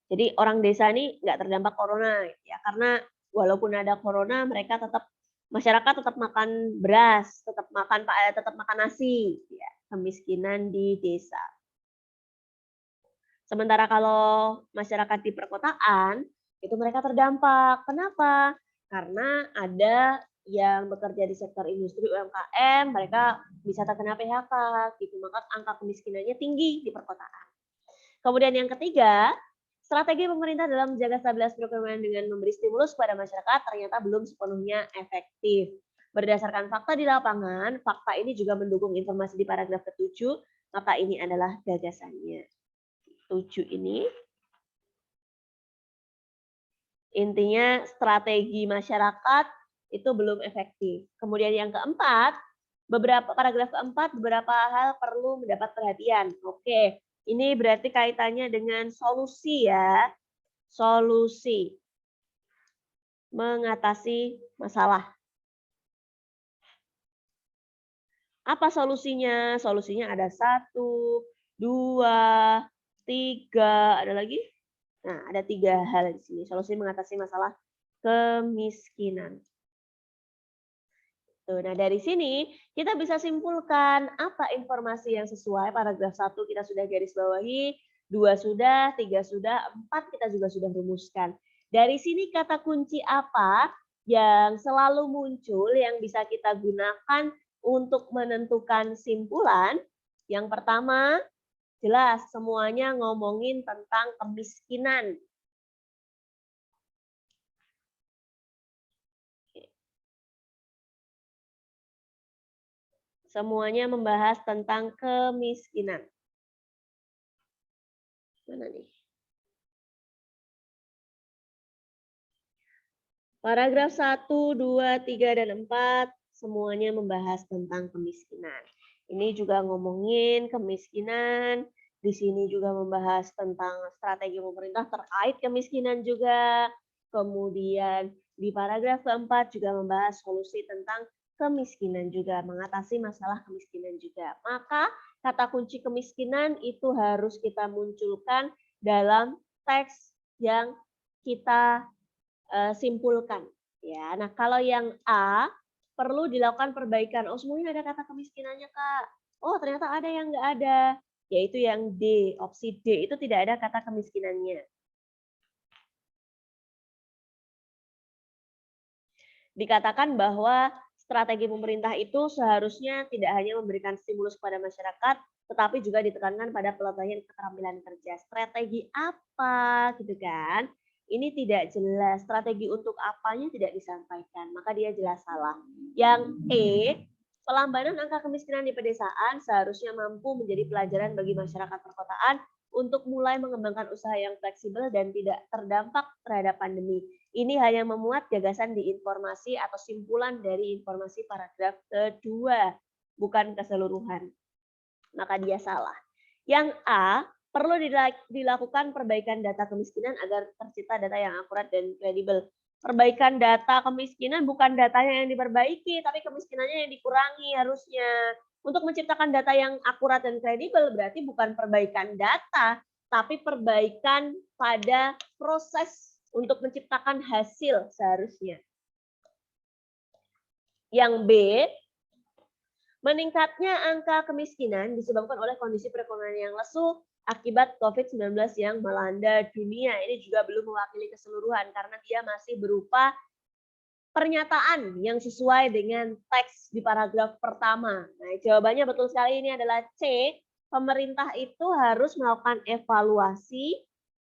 Jadi orang desa ini nggak terdampak corona ya, karena walaupun ada corona mereka masyarakat tetap makan beras, tetap makan nasi ya. Kemiskinan di desa. Sementara kalau masyarakat di perkotaan, itu mereka terdampak. Kenapa? Karena ada yang bekerja di sektor industri UMKM, mereka bisa terkena PHK, gitu. Maka angka kemiskinannya tinggi di perkotaan. Kemudian yang ketiga, strategi pemerintah dalam menjaga stabilitas perekonomian dengan memberi stimulus kepada masyarakat ternyata belum sepenuhnya efektif. Berdasarkan fakta di lapangan, fakta ini juga mendukung informasi di paragraf ke-7, maka ini adalah gagasannya. 7 ini intinya strategi masyarakat itu belum efektif. Kemudian yang keempat, paragraf keempat beberapa hal perlu mendapat perhatian. Oke, ini berarti kaitannya dengan solusi ya. Solusi mengatasi masalah. Apa solusinya? Solusinya ada 1, 2, 3, ada lagi? Nah, ada 3 hal di sini. Solusi mengatasi masalah kemiskinan. Nah, dari sini kita bisa simpulkan apa informasi yang sesuai. Paragraf 1 kita sudah garis bawahi, 2 sudah, 3 sudah, 4 kita juga sudah rumuskan. Dari sini kata kunci apa yang selalu muncul yang bisa kita gunakan untuk menentukan simpulan? Yang pertama, jelas semuanya ngomongin tentang kemiskinan. Semuanya membahas tentang kemiskinan. Mana nih? Paragraf 1, 2, 3, dan 4 semuanya membahas tentang kemiskinan. Ini juga ngomongin kemiskinan. Di sini juga membahas tentang strategi pemerintah terkait kemiskinan juga. Kemudian di paragraf keempat juga membahas solusi tentang kemiskinan juga, mengatasi masalah kemiskinan juga. Maka kata kunci kemiskinan itu harus kita munculkan dalam teks yang kita simpulkan. Ya, nah kalau yang A perlu dilakukan perbaikan. Oh semuanya ada kata kemiskinannya Kak. Oh ternyata ada yang nggak ada. Yaitu yang D, opsi D itu tidak ada kata kemiskinannya. Dikatakan bahwa strategi pemerintah itu seharusnya tidak hanya memberikan stimulus kepada masyarakat, tetapi juga ditekankan pada pelatihan keterampilan kerja. Strategi apa gitu kan? Ini tidak jelas, strategi untuk apanya tidak disampaikan, maka dia jelas salah. Yang E, pelambanan angka kemiskinan di pedesaan seharusnya mampu menjadi pelajaran bagi masyarakat perkotaan untuk mulai mengembangkan usaha yang fleksibel dan tidak terdampak terhadap pandemi. Ini hanya memuat gagasan di informasi atau simpulan dari informasi paragraf kedua, bukan keseluruhan. Maka dia salah. Yang A, perlu dilakukan perbaikan data kemiskinan agar tercipta data yang akurat dan kredibel. Perbaikan data kemiskinan bukan datanya yang diperbaiki, tapi kemiskinannya yang dikurangi harusnya. Untuk menciptakan data yang akurat dan kredibel berarti bukan perbaikan data, tapi perbaikan pada proses untuk menciptakan hasil seharusnya. Yang B, meningkatnya angka kemiskinan disebabkan oleh kondisi perekonomian yang lesu akibat COVID-19 yang melanda dunia. Ini juga belum mewakili keseluruhan karena dia masih berupa pernyataan yang sesuai dengan teks di paragraf pertama. Nah, jawabannya betul sekali, ini adalah C. Pemerintah itu harus melakukan evaluasi,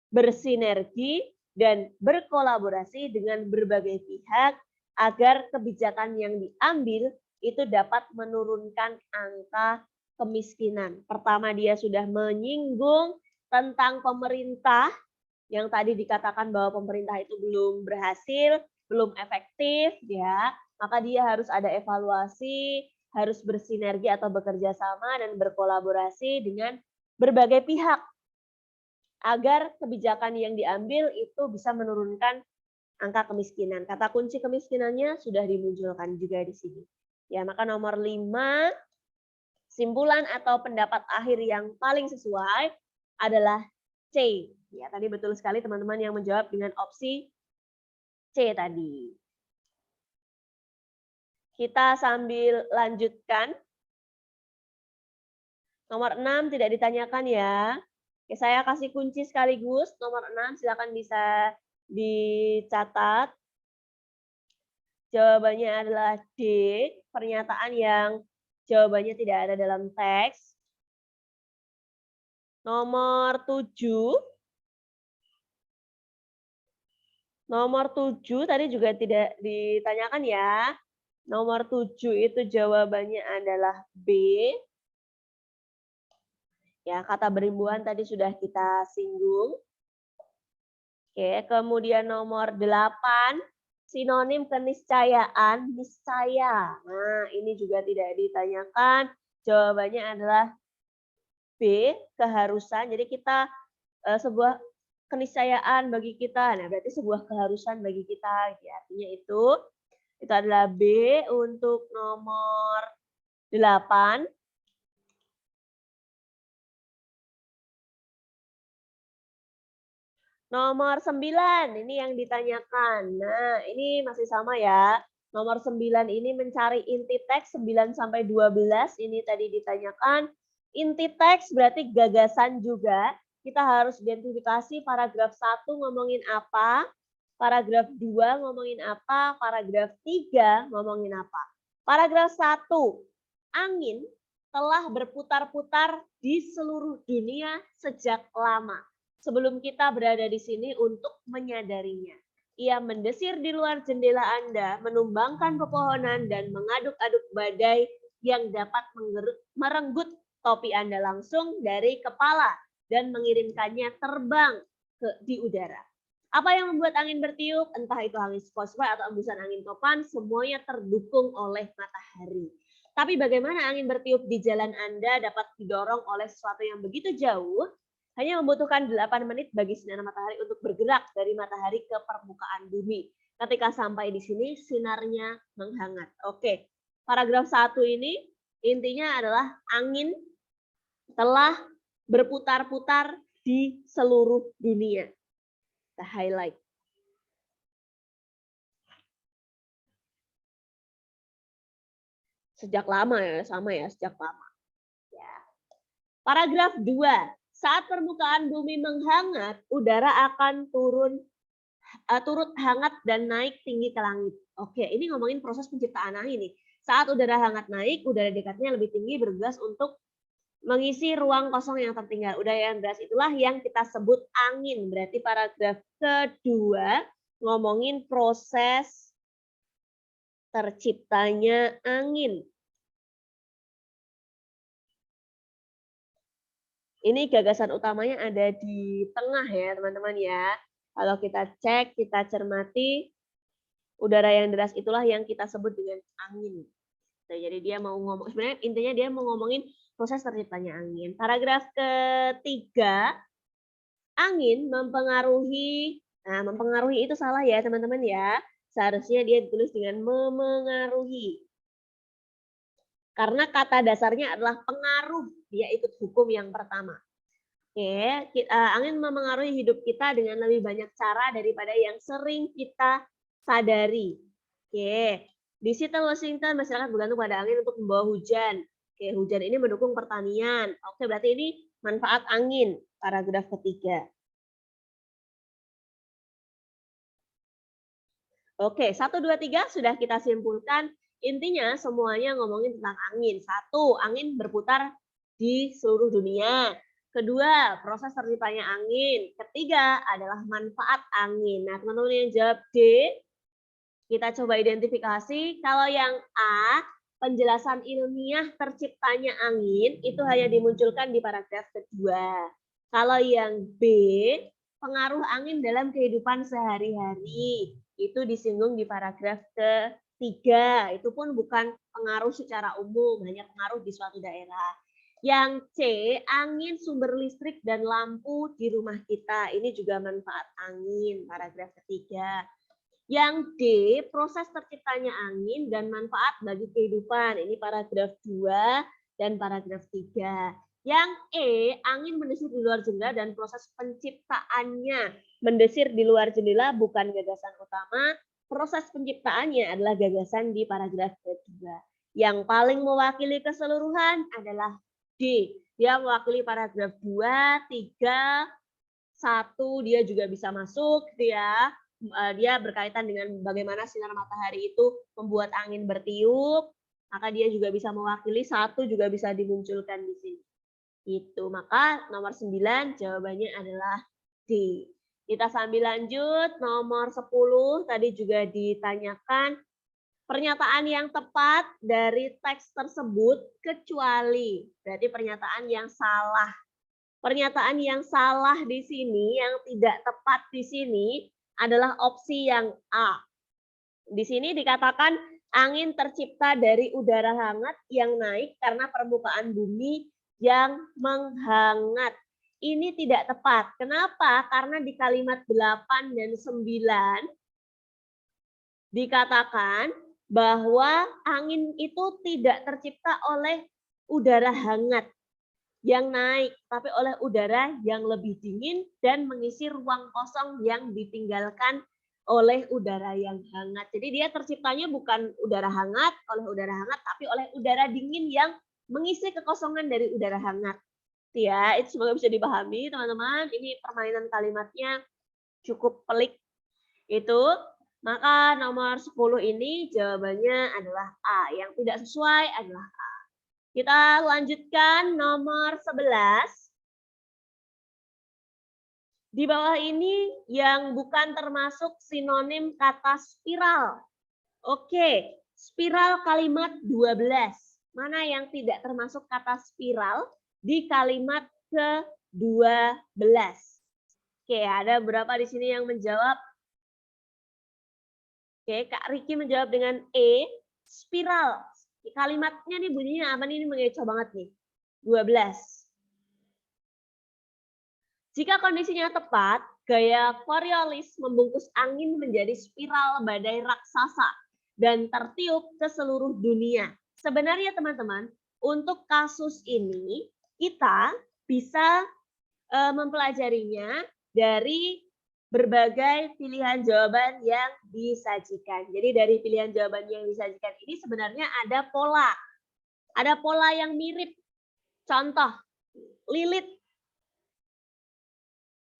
bersinergi, dan berkolaborasi dengan berbagai pihak agar kebijakan yang diambil itu dapat menurunkan angka kemiskinan. Pertama, dia sudah menyinggung tentang pemerintah yang tadi dikatakan bahwa pemerintah itu belum berhasil, belum efektif, ya. Maka dia harus ada evaluasi, harus bersinergi atau bekerja sama dan berkolaborasi dengan berbagai pihak agar kebijakan yang diambil itu bisa menurunkan angka kemiskinan. Kata kunci kemiskinannya sudah dimunculkan juga di sini. Ya, maka nomor 5, simpulan atau pendapat akhir yang paling sesuai adalah C. Ya, tadi betul sekali teman-teman yang menjawab dengan opsi C tadi. Kita sambil lanjutkan. Nomor 6 tidak ditanyakan ya. Oke, saya kasih kunci sekaligus. Nomor 6 silakan bisa dicatat. Jawabannya adalah D, pernyataan yang jawabannya tidak ada dalam teks. Nomor 7. Nomor 7 tadi juga tidak ditanyakan ya. Nomor 7 itu jawabannya adalah B. Ya, kata berimbuhan tadi sudah kita singgung. Oke, kemudian nomor 8. Sinonim keniscayaan, niscaya. Nah, ini juga tidak ditanyakan. Jawabannya adalah B, keharusan. Jadi kita sebuah keniscayaan bagi kita. Nah, berarti sebuah keharusan bagi kita. Ya, artinya itu adalah B untuk nomor 8. Nomor 9, ini yang ditanyakan. Nah, ini masih sama ya. Nomor 9 ini mencari inti teks 9 sampai 12, ini tadi ditanyakan. Inti teks berarti gagasan juga. Kita harus identifikasi paragraf 1 ngomongin apa, paragraf 2 ngomongin apa, paragraf 3 ngomongin apa. Paragraf 1, angin telah berputar-putar di seluruh dunia sejak lama. Sebelum kita berada di sini untuk menyadarinya. Ia mendesir di luar jendela Anda, menumbangkan pepohonan dan mengaduk-aduk badai yang dapat merenggut topi Anda langsung dari kepala dan mengirimkannya terbang di udara. Apa yang membuat angin bertiup, entah itu angin sepoi-sepoi atau embusan angin topan, semuanya terdukung oleh matahari. Tapi bagaimana angin bertiup di jalan Anda dapat didorong oleh sesuatu yang begitu jauh, hanya membutuhkan 8 menit bagi sinar matahari untuk bergerak dari matahari ke permukaan bumi. Ketika sampai di sini, sinarnya menghangat. Oke, paragraf 1 ini intinya adalah angin telah berputar-putar di seluruh dunia. Kita highlight. Sejak lama ya, sama ya, sejak lama. Ya. Paragraf 2. Saat permukaan bumi menghangat, udara akan turut hangat dan naik tinggi ke langit. Oke, ini ngomongin proses penciptaan angin nih. Saat udara hangat naik, udara dekatnya lebih tinggi bergegas untuk mengisi ruang kosong yang tertinggal. Udara yang deras itulah yang kita sebut angin. Berarti paragraf kedua ngomongin proses terciptanya angin. Ini gagasan utamanya ada di tengah ya teman-teman ya. Kalau kita cek, kita cermati, udara yang deras itulah yang kita sebut dengan angin. Nah, jadi dia mau ngomong, sebenarnya intinya dia mau ngomongin proses terciptanya angin. Paragraf ketiga, angin mempengaruhi, nah mempengaruhi itu salah ya teman-teman ya. Seharusnya dia ditulis dengan memengaruhi. Karena kata dasarnya adalah pengaruh, dia ikut hukum yang pertama. Oke, angin memengaruhi hidup kita dengan lebih banyak cara daripada yang sering kita sadari. Oke, di Seattle, Washington, masyarakat bergantung pada angin untuk membawa hujan. Oke, hujan ini mendukung pertanian. Oke, berarti ini manfaat angin, paragraf ketiga. Oke, 1, 2, 3 sudah kita simpulkan. Intinya semuanya ngomongin tentang angin. 1, angin berputar di seluruh dunia. Kedua, proses terciptanya angin. Ketiga adalah manfaat angin. Nah, teman-teman yang jawab D, kita coba identifikasi. Kalau yang A, penjelasan ilmiah terciptanya angin, itu hanya dimunculkan di paragraf kedua. Kalau yang B, pengaruh angin dalam kehidupan sehari-hari, itu disinggung di paragraf ketiga. Itu pun bukan pengaruh secara umum, hanya pengaruh di suatu daerah. Yang C, angin sumber listrik dan lampu di rumah kita. Ini juga manfaat angin, paragraf ketiga. Yang D, proses terciptanya angin dan manfaat bagi kehidupan. Ini paragraf 2 dan paragraf 3. Yang E, angin mendesir di luar jendela dan proses penciptaannya. Mendesir di luar jendela bukan gagasan utama, proses penciptaannya adalah gagasan di paragraf kedua. Yang paling mewakili keseluruhan adalah D. Dia mewakili paragraf 2, 3, 1, dia juga bisa masuk gitu ya. Dia berkaitan dengan bagaimana sinar matahari itu membuat angin bertiup, maka dia juga bisa mewakili, 1 juga bisa dimunculkan di sini. Itu, maka nomor 9 jawabannya adalah D. Kita sambil lanjut, nomor 10 tadi juga ditanyakan pernyataan yang tepat dari teks tersebut kecuali, berarti pernyataan yang salah. Pernyataan yang salah di sini, yang tidak tepat di sini adalah opsi yang A. Di sini dikatakan angin tercipta dari udara hangat yang naik karena permukaan bumi yang menghangat. Ini tidak tepat. Kenapa? Karena di kalimat 8 dan 9 dikatakan bahwa angin itu tidak tercipta oleh udara hangat yang naik, tapi oleh udara yang lebih dingin dan mengisi ruang kosong yang ditinggalkan oleh udara yang hangat. Jadi dia terciptanya bukan udara hangat, oleh udara hangat, tapi oleh udara dingin yang mengisi kekosongan dari udara hangat. Ya, itu semoga bisa dipahami teman-teman. Ini permainan kalimatnya cukup pelik. Itu, maka nomor 10 ini jawabannya adalah A. Yang tidak sesuai adalah A. Kita lanjutkan nomor 11. Di bawah ini yang bukan termasuk sinonim kata spiral. Oke, spiral kalimat 12. Mana yang tidak termasuk kata spiral di kalimat ke-12? Oke, ada berapa di sini yang menjawab? Oke, Kak Riki menjawab dengan E, spiral. Kalimatnya nih bunyinya apa nih? Ini mengecoh banget nih. 12. Jika kondisinya tepat, gaya Coriolis membungkus angin menjadi spiral badai raksasa dan tertiup ke seluruh dunia. Sebenarnya teman-teman, untuk kasus ini kita bisa mempelajarinya dari berbagai pilihan jawaban yang disajikan. Jadi dari pilihan jawaban yang disajikan ini sebenarnya ada pola. Ada pola yang mirip. Contoh, lilit.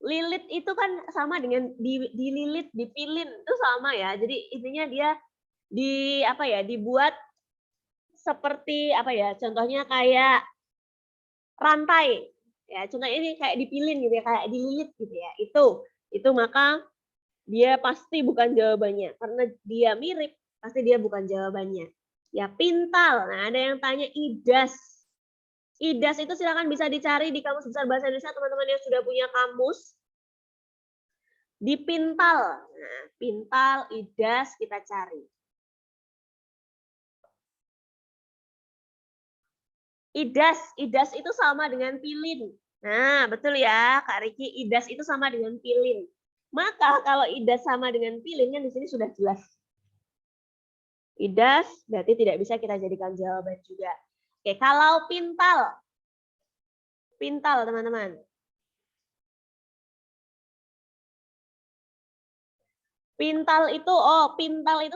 Lilit itu kan sama dengan dililit, dipilin, itu sama ya. Jadi intinya dia dibuat seperti apa ya? Contohnya kayak rantai. Ya, contoh ini kayak dipilin gitu ya, kayak dililit gitu ya. Itu maka dia pasti bukan jawabannya. Karena dia mirip, pasti dia bukan jawabannya. Ya, pintal. Nah, ada yang tanya idas. Idas itu silakan bisa dicari di Kamus Besar Bahasa Indonesia, teman-teman yang sudah punya kamus. Dipintal. Nah, pintal, idas kita cari. Idas itu sama dengan pilin. Nah, betul ya, Kak Riki, idas itu sama dengan pilin. Maka kalau idas sama dengan pilin kan di sini sudah jelas. Idas berarti tidak bisa kita jadikan jawaban juga. Oke, kalau pintal. Pintal, teman-teman. Pintal itu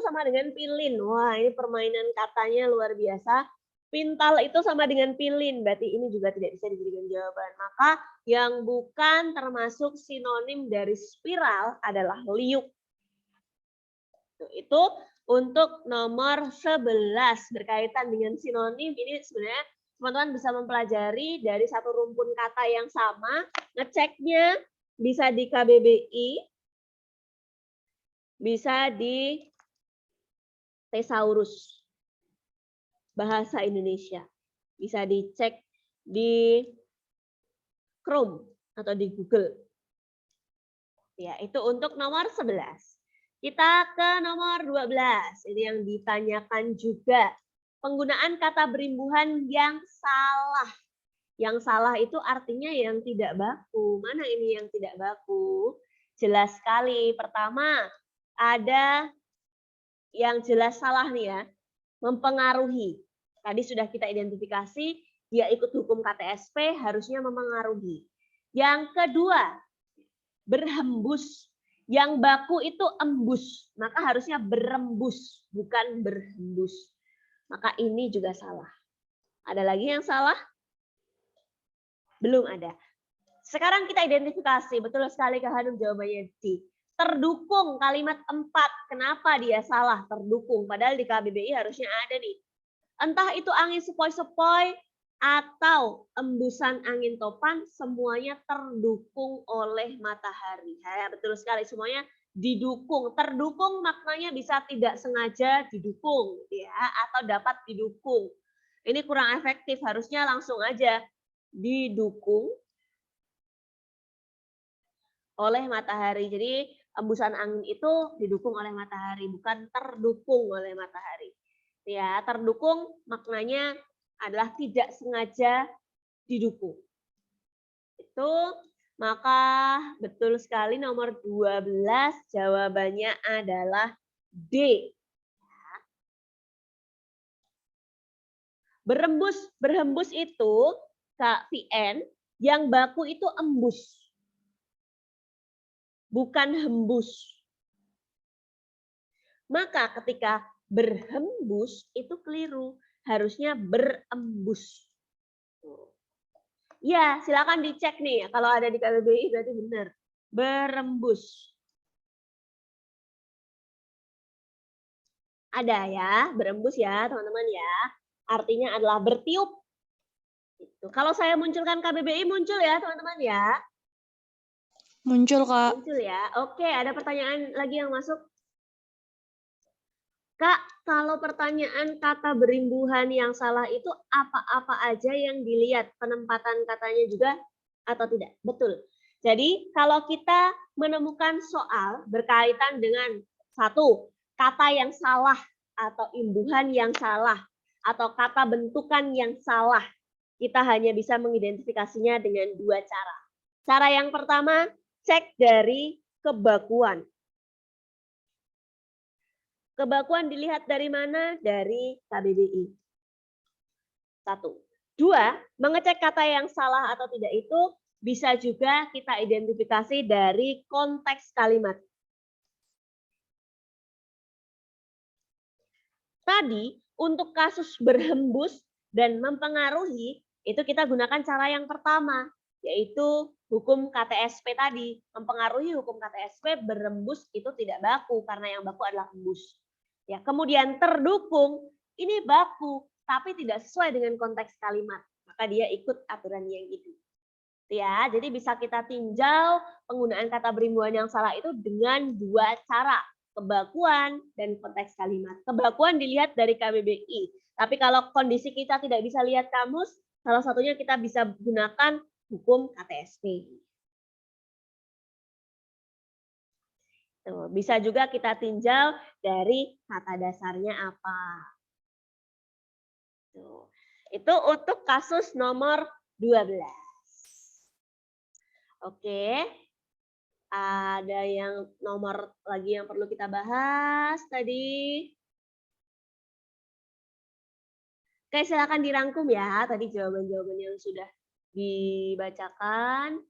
sama dengan pilin. Wah, ini permainan katanya luar biasa. Pintal itu sama dengan pilin, berarti ini juga tidak bisa dijadikan jawaban. Maka yang bukan termasuk sinonim dari spiral adalah liuk. Itu untuk nomor 11 berkaitan dengan sinonim. Ini sebenarnya teman-teman bisa mempelajari dari satu rumpun kata yang sama. Ngeceknya bisa di KBBI, bisa di Thesaurus Bahasa Indonesia. Bisa dicek di Chrome atau di Google. Ya, itu untuk nomor 11. Kita ke nomor 12. Ini yang ditanyakan juga. Penggunaan kata berimbuhan yang salah. Yang salah itu artinya yang tidak baku. Mana ini yang tidak baku? Jelas sekali. Pertama, ada yang jelas salah nih ya. Mempengaruhi. Tadi sudah kita identifikasi, dia ikut hukum KTSP, harusnya mempengaruhi. Yang kedua, berhembus. Yang baku itu embus, maka harusnya berembus, bukan berhembus. Maka ini juga salah. Ada lagi yang salah? Belum ada. Sekarang kita identifikasi, betul sekali Kak Hanum jawabannya D. Terdukung kalimat 4, kenapa dia salah terdukung? Padahal di KBBI harusnya ada nih. Entah itu angin sepoi-sepoi atau embusan angin topan, semuanya terdukung oleh matahari. Ya, betul sekali, semuanya didukung. Terdukung maknanya bisa tidak sengaja didukung, ya, atau dapat didukung. Ini kurang efektif, harusnya langsung aja didukung oleh matahari. Jadi embusan angin itu didukung oleh matahari, bukan terdukung oleh matahari. Ya, terdukung maknanya adalah tidak sengaja didukung. Itu maka betul sekali nomor 12 jawabannya adalah D. Berhembus itu Kak VN, yang baku itu embus. Bukan hembus. Maka ketika berhembus itu keliru, harusnya berembus. Ya, silakan dicek nih. Kalau ada di KBBI berarti benar. Berembus. Ada ya, berembus ya teman-teman ya. Artinya adalah bertiup. Kalau saya munculkan KBBI muncul ya teman-teman ya. Muncul, Kak. Muncul ya. Oke, ada pertanyaan lagi yang masuk? Kak, kalau pertanyaan kata berimbuhan yang salah itu apa-apa aja yang dilihat? Penempatan katanya juga atau tidak? Betul. Jadi kalau kita menemukan soal berkaitan dengan satu, kata yang salah atau imbuhan yang salah atau kata bentukan yang salah, kita hanya bisa mengidentifikasinya dengan dua cara. Cara yang pertama, cek dari kebakuan. Kebakuan dilihat dari mana? Dari KBBI. 1. 2, mengecek kata yang salah atau tidak itu bisa juga kita identifikasi dari konteks kalimat. Tadi untuk kasus berhembus dan mempengaruhi itu kita gunakan cara yang pertama, yaitu hukum KTSP tadi. Mempengaruhi hukum KTSP, berembus itu tidak baku karena yang baku adalah embus. Ya, kemudian terdukung ini baku tapi tidak sesuai dengan konteks kalimat. maka dia ikut aturan yang itu. Ya, jadi bisa kita tinjau penggunaan kata berimbauan yang salah itu dengan dua cara, kebakuan dan konteks kalimat. Kebakuan dilihat dari KBBI, tapi kalau kondisi kita tidak bisa lihat kamus, salah satunya kita bisa gunakan hukum KTSP. Tuh, bisa juga kita tinjau dari kata dasarnya apa. Tuh. Itu untuk kasus nomor 12. Oke. Ada yang nomor lagi yang perlu kita bahas tadi? Oke, silakan dirangkum ya. Tadi jawaban-jawaban yang sudah dibacakan.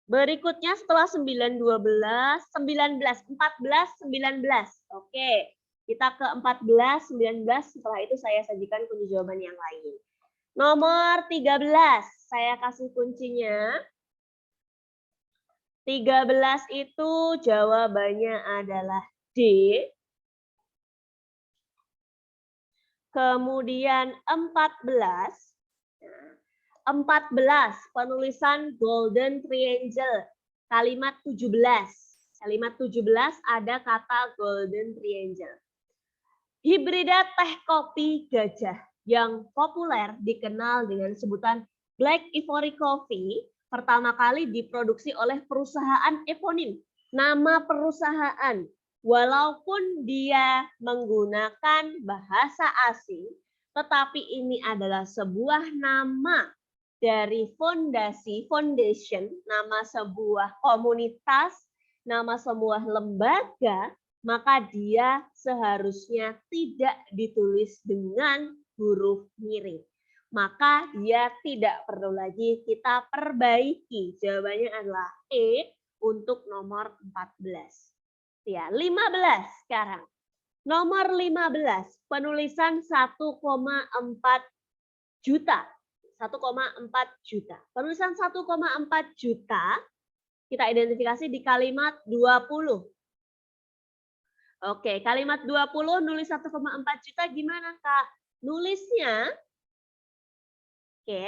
Berikutnya setelah 9, 12, 19, 14, 19. Oke, kita ke 14, 19. Setelah itu saya sajikan kunci jawaban yang lain. Nomor 13, saya kasih kuncinya. 13 itu jawabannya adalah D. Kemudian 14. 14 penulisan golden triangle. Kalimat 17. Kalimat 17 ada kata golden triangle. Hibrida teh kopi gajah yang populer dikenal dengan sebutan Black Ivory Coffee pertama kali diproduksi oleh perusahaan eponim. Nama perusahaan, walaupun dia menggunakan bahasa asing, tetapi ini adalah sebuah nama dari foundation, nama sebuah komunitas, nama sebuah lembaga, maka dia seharusnya tidak ditulis dengan huruf miring. Maka dia tidak perlu lagi kita perbaiki. Jawabannya adalah E untuk nomor 14. Ya, 15 sekarang. Nomor 15, penulisan 1,4 juta. 1,4 juta. Penulisan 1,4 juta kita identifikasi di kalimat 20. Oke, kalimat 20 nulis 1,4 juta gimana, Kak? Nulisnya, oke,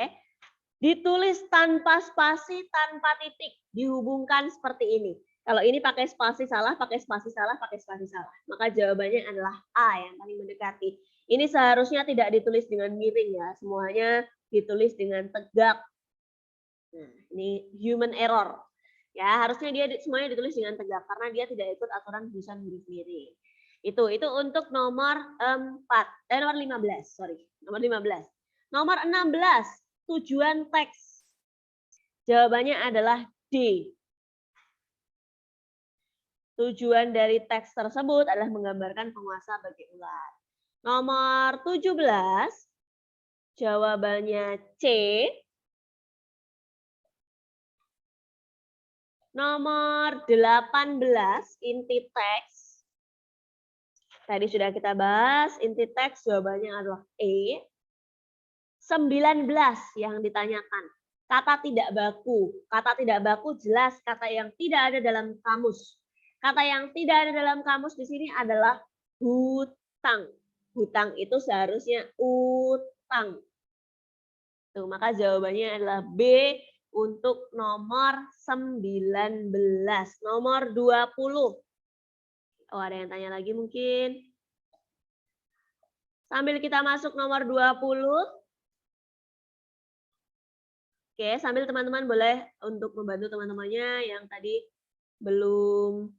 ditulis tanpa spasi, tanpa titik, dihubungkan seperti ini. Kalau ini pakai spasi salah, pakai spasi salah, pakai spasi salah. Maka jawabannya adalah A yang paling mendekati. Ini seharusnya tidak ditulis dengan miring ya, semuanya ditulis dengan tegak. Nah, ini human error. Ya, harusnya dia semuanya ditulis dengan tegak karena dia tidak ikut aturan tulisan huruf miring. Itu untuk nomor 15, sorry. Nomor 15. Nomor 16, tujuan teks. Jawabannya adalah D. Tujuan dari teks tersebut adalah menggambarkan penguasa bagi ular. Nomor 17, jawabannya C. Nomor 18, inti teks. Tadi sudah kita bahas, inti teks jawabannya adalah E. 19 yang ditanyakan. Kata tidak baku. Kata tidak baku jelas kata yang tidak ada dalam kamus. Kata yang tidak ada dalam kamus di sini adalah hutang. Hutang itu seharusnya utang. Tuh, maka jawabannya adalah B untuk nomor 19. Nomor 20. Oh, ada yang tanya lagi mungkin. Sambil kita masuk nomor 20. Oke, sambil teman-teman boleh untuk membantu teman-temannya yang tadi belum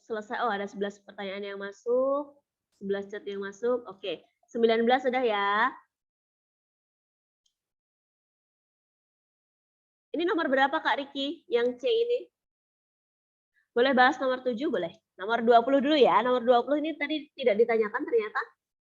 selesai. Oh, ada 11 pertanyaan yang masuk. 11 chat yang masuk. Oke, 19 sudah ya. Ini nomor berapa Kak Riki yang C ini? Boleh bahas nomor 7? Boleh. Nomor 20 dulu ya. Nomor 20 ini tadi tidak ditanyakan ternyata.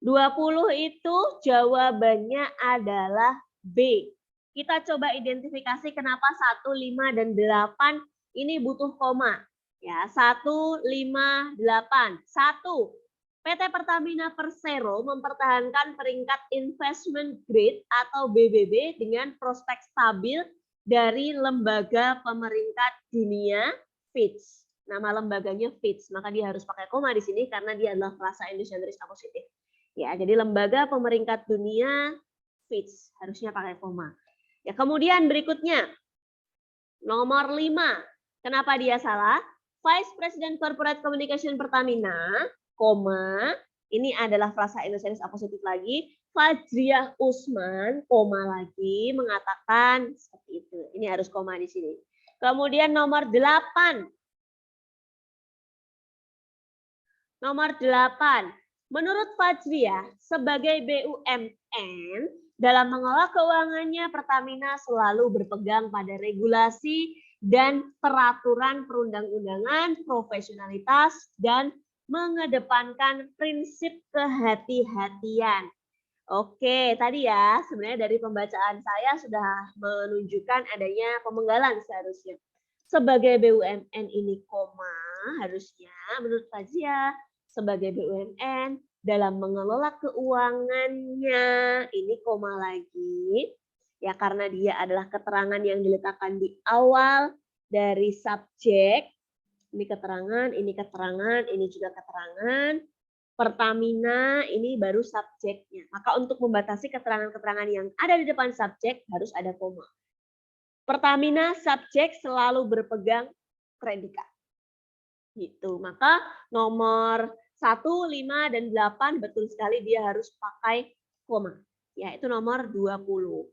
20 itu jawabannya adalah B. Kita coba identifikasi kenapa 1, 5, dan 8 ini butuh koma. Ya, 1, 5, 8. 1. PT Pertamina Persero mempertahankan peringkat investment grade atau BBB dengan prospek stabil dari lembaga pemeringkat dunia Fitch. Nama lembaganya Fitch, maka dia harus pakai koma di sini karena dia adalah frasa Indonesian Risk Positif. Ya, jadi lembaga pemeringkat dunia Fitch, harusnya pakai koma. Ya, kemudian berikutnya nomor 5. Kenapa dia salah? Vice President Corporate Communication Pertamina, koma, ini adalah frasa Indonesia apositif lagi. Fajriah Usman, koma lagi, mengatakan seperti itu. Ini harus koma di sini. Kemudian nomor 8. Nomor 8. Menurut Fajriah, sebagai BUMN, dalam mengelola keuangannya, Pertamina selalu berpegang pada regulasi dan peraturan perundang-undangan, profesionalitas, dan mengedepankan prinsip kehati-hatian. Oke, tadi ya sebenarnya dari pembacaan saya sudah menunjukkan adanya pemenggalan seharusnya. Sebagai BUMN ini koma, harusnya menurut Fajriah sebagai BUMN dalam mengelola keuangannya ini koma lagi. Ya, karena dia adalah keterangan yang diletakkan di awal dari subjek. Ini keterangan, ini juga keterangan. Pertamina ini baru subjeknya. Maka untuk membatasi keterangan-keterangan yang ada di depan subjek harus ada koma. Pertamina subjek selalu berpegang predikat. Gitu. Maka nomor 1, 5, dan 8 betul sekali dia harus pakai koma. Ya, itu nomor 20.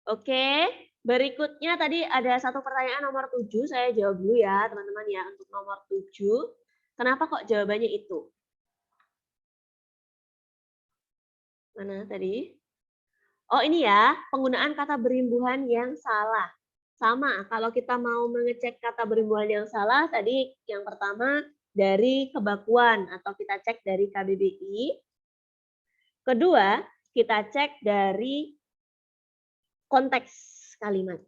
Oke, berikutnya tadi ada satu pertanyaan nomor 7, saya jawab dulu ya teman-teman ya untuk nomor 7. Kenapa kok jawabannya itu? Mana tadi? Oh ini ya, penggunaan kata berimbuhan yang salah. Sama, kalau kita mau mengecek kata berimbuhan yang salah, tadi yang pertama dari kebakuan atau kita cek dari KBBI. Kedua, kita cek dari konteks kalimat.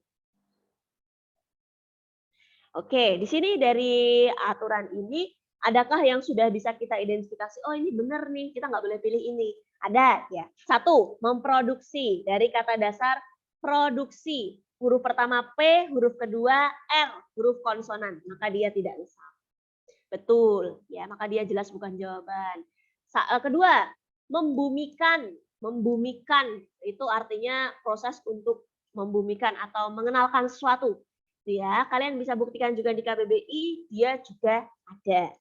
Oke, di sini dari aturan ini, adakah yang sudah bisa kita identifikasi? Oh ini benar nih, kita nggak boleh pilih ini. Ada ya. 1, memproduksi. Dari kata dasar produksi. Huruf pertama P, huruf kedua R, huruf konsonan. Maka dia tidak lesap. Betul, ya maka dia jelas bukan jawaban. Kedua, membumikan. Membumikan itu artinya proses untuk membumikan atau mengenalkan sesuatu. Ya, kalian bisa buktikan juga di KBBI, dia juga ada.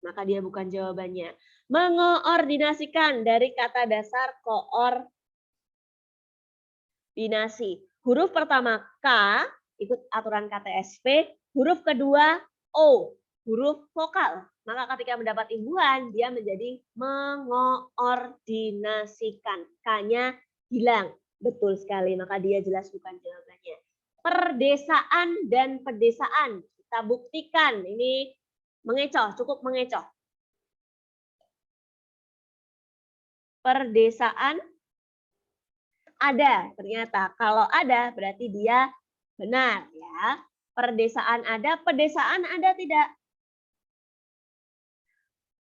Maka dia bukan jawabannya. Mengoordinasikan dari kata dasar koordinasi. Huruf pertama K, ikut aturan KTSP. Huruf kedua O, huruf vokal. Maka ketika mendapat imbuhan, dia menjadi mengoordinasikan. K-nya hilang. Betul sekali, maka dia jelas bukan jawabannya. Perdesaan dan pedesaan. Kita buktikan, ini mengecoh, cukup mengecoh. Perdesaan ada, ternyata. Kalau ada, berarti dia benar. Ya. Perdesaan ada, pedesaan ada tidak?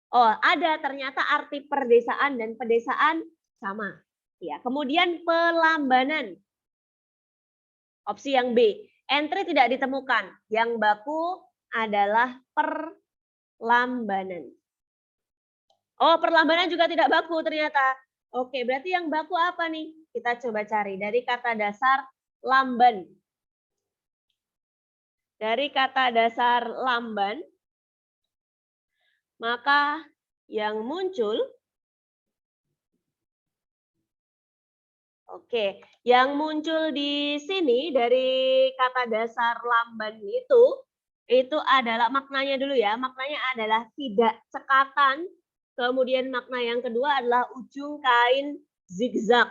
Oh, ada, ternyata arti perdesaan dan pedesaan sama. Ya, kemudian pelambanan. Opsi yang B, entry tidak ditemukan. Yang baku adalah perlambanan. Oh, perlambanan juga tidak baku ternyata. Oke, berarti yang baku apa nih? Kita coba cari dari kata dasar lamban. Dari kata dasar lamban, maka yang muncul, oke, yang muncul di sini dari kata dasar lamban itu adalah maknanya dulu ya. Maknanya adalah tidak cekatan. Kemudian makna yang kedua adalah ujung kain zigzag.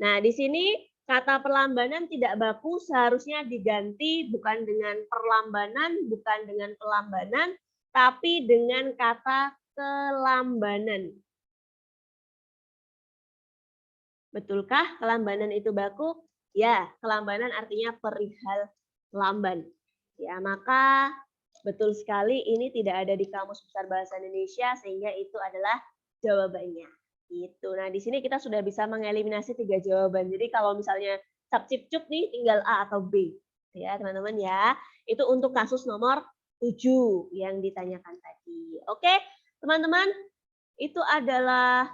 Nah, di sini kata perlambanan tidak baku seharusnya diganti bukan dengan perlambanan, bukan dengan pelambanan, tapi dengan kata kelambanan. Betulkah kelambanan itu baku? Ya, kelambanan artinya perihal lamban. Ya, maka betul sekali ini tidak ada di Kamus Besar Bahasa Indonesia sehingga itu adalah jawabannya. Gitu. Nah, di sini kita sudah bisa mengeliminasi 3 jawaban. Jadi kalau misalnya capcip-cup nih tinggal A atau B. Ya, teman-teman ya. Itu untuk kasus nomor 7 yang ditanyakan tadi. Oke, teman-teman, itu adalah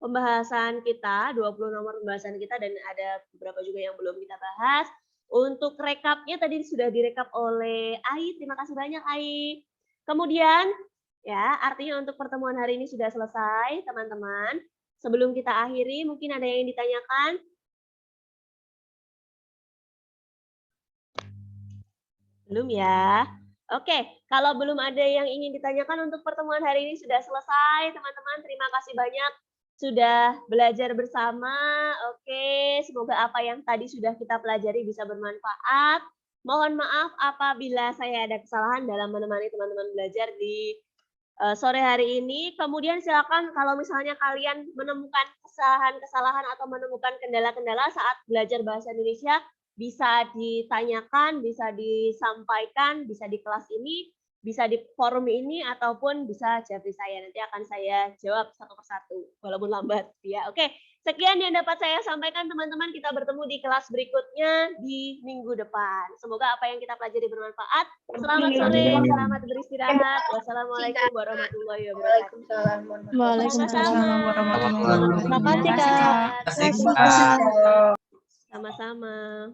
pembahasan kita, 20 nomor pembahasan kita, dan ada beberapa juga yang belum kita bahas. Untuk rekapnya tadi sudah direkap oleh Ai, terima kasih banyak Ai. Kemudian, ya artinya untuk pertemuan hari ini sudah selesai teman-teman. Sebelum kita akhiri, mungkin ada yang ditanyakan? Belum ya? Oke, kalau belum ada yang ingin ditanyakan untuk pertemuan hari ini sudah selesai, teman-teman. Terima kasih banyak sudah belajar bersama. Oke, semoga apa yang tadi sudah kita pelajari bisa bermanfaat. Mohon maaf apabila saya ada kesalahan dalam menemani teman-teman belajar di sore hari ini. Kemudian silakan kalau misalnya kalian menemukan kesalahan-kesalahan atau menemukan kendala-kendala saat belajar bahasa Indonesia, bisa ditanyakan, bisa disampaikan, bisa di kelas ini, bisa di forum ini, ataupun bisa japri saya. Nanti akan saya jawab satu persatu, walaupun lambat. Ya, oke. Sekian yang dapat saya sampaikan, teman-teman. Kita bertemu di kelas berikutnya di minggu depan. Semoga apa yang kita pelajari bermanfaat. Selamat sore, selamat beristirahat. Wassalamualaikum warahmatullahi wabarakatuh. Waalaikumsalam warahmatullahi wabarakatuh. Terima kasih, Kak. Kak. Terima kasih, Kak. Sama-sama.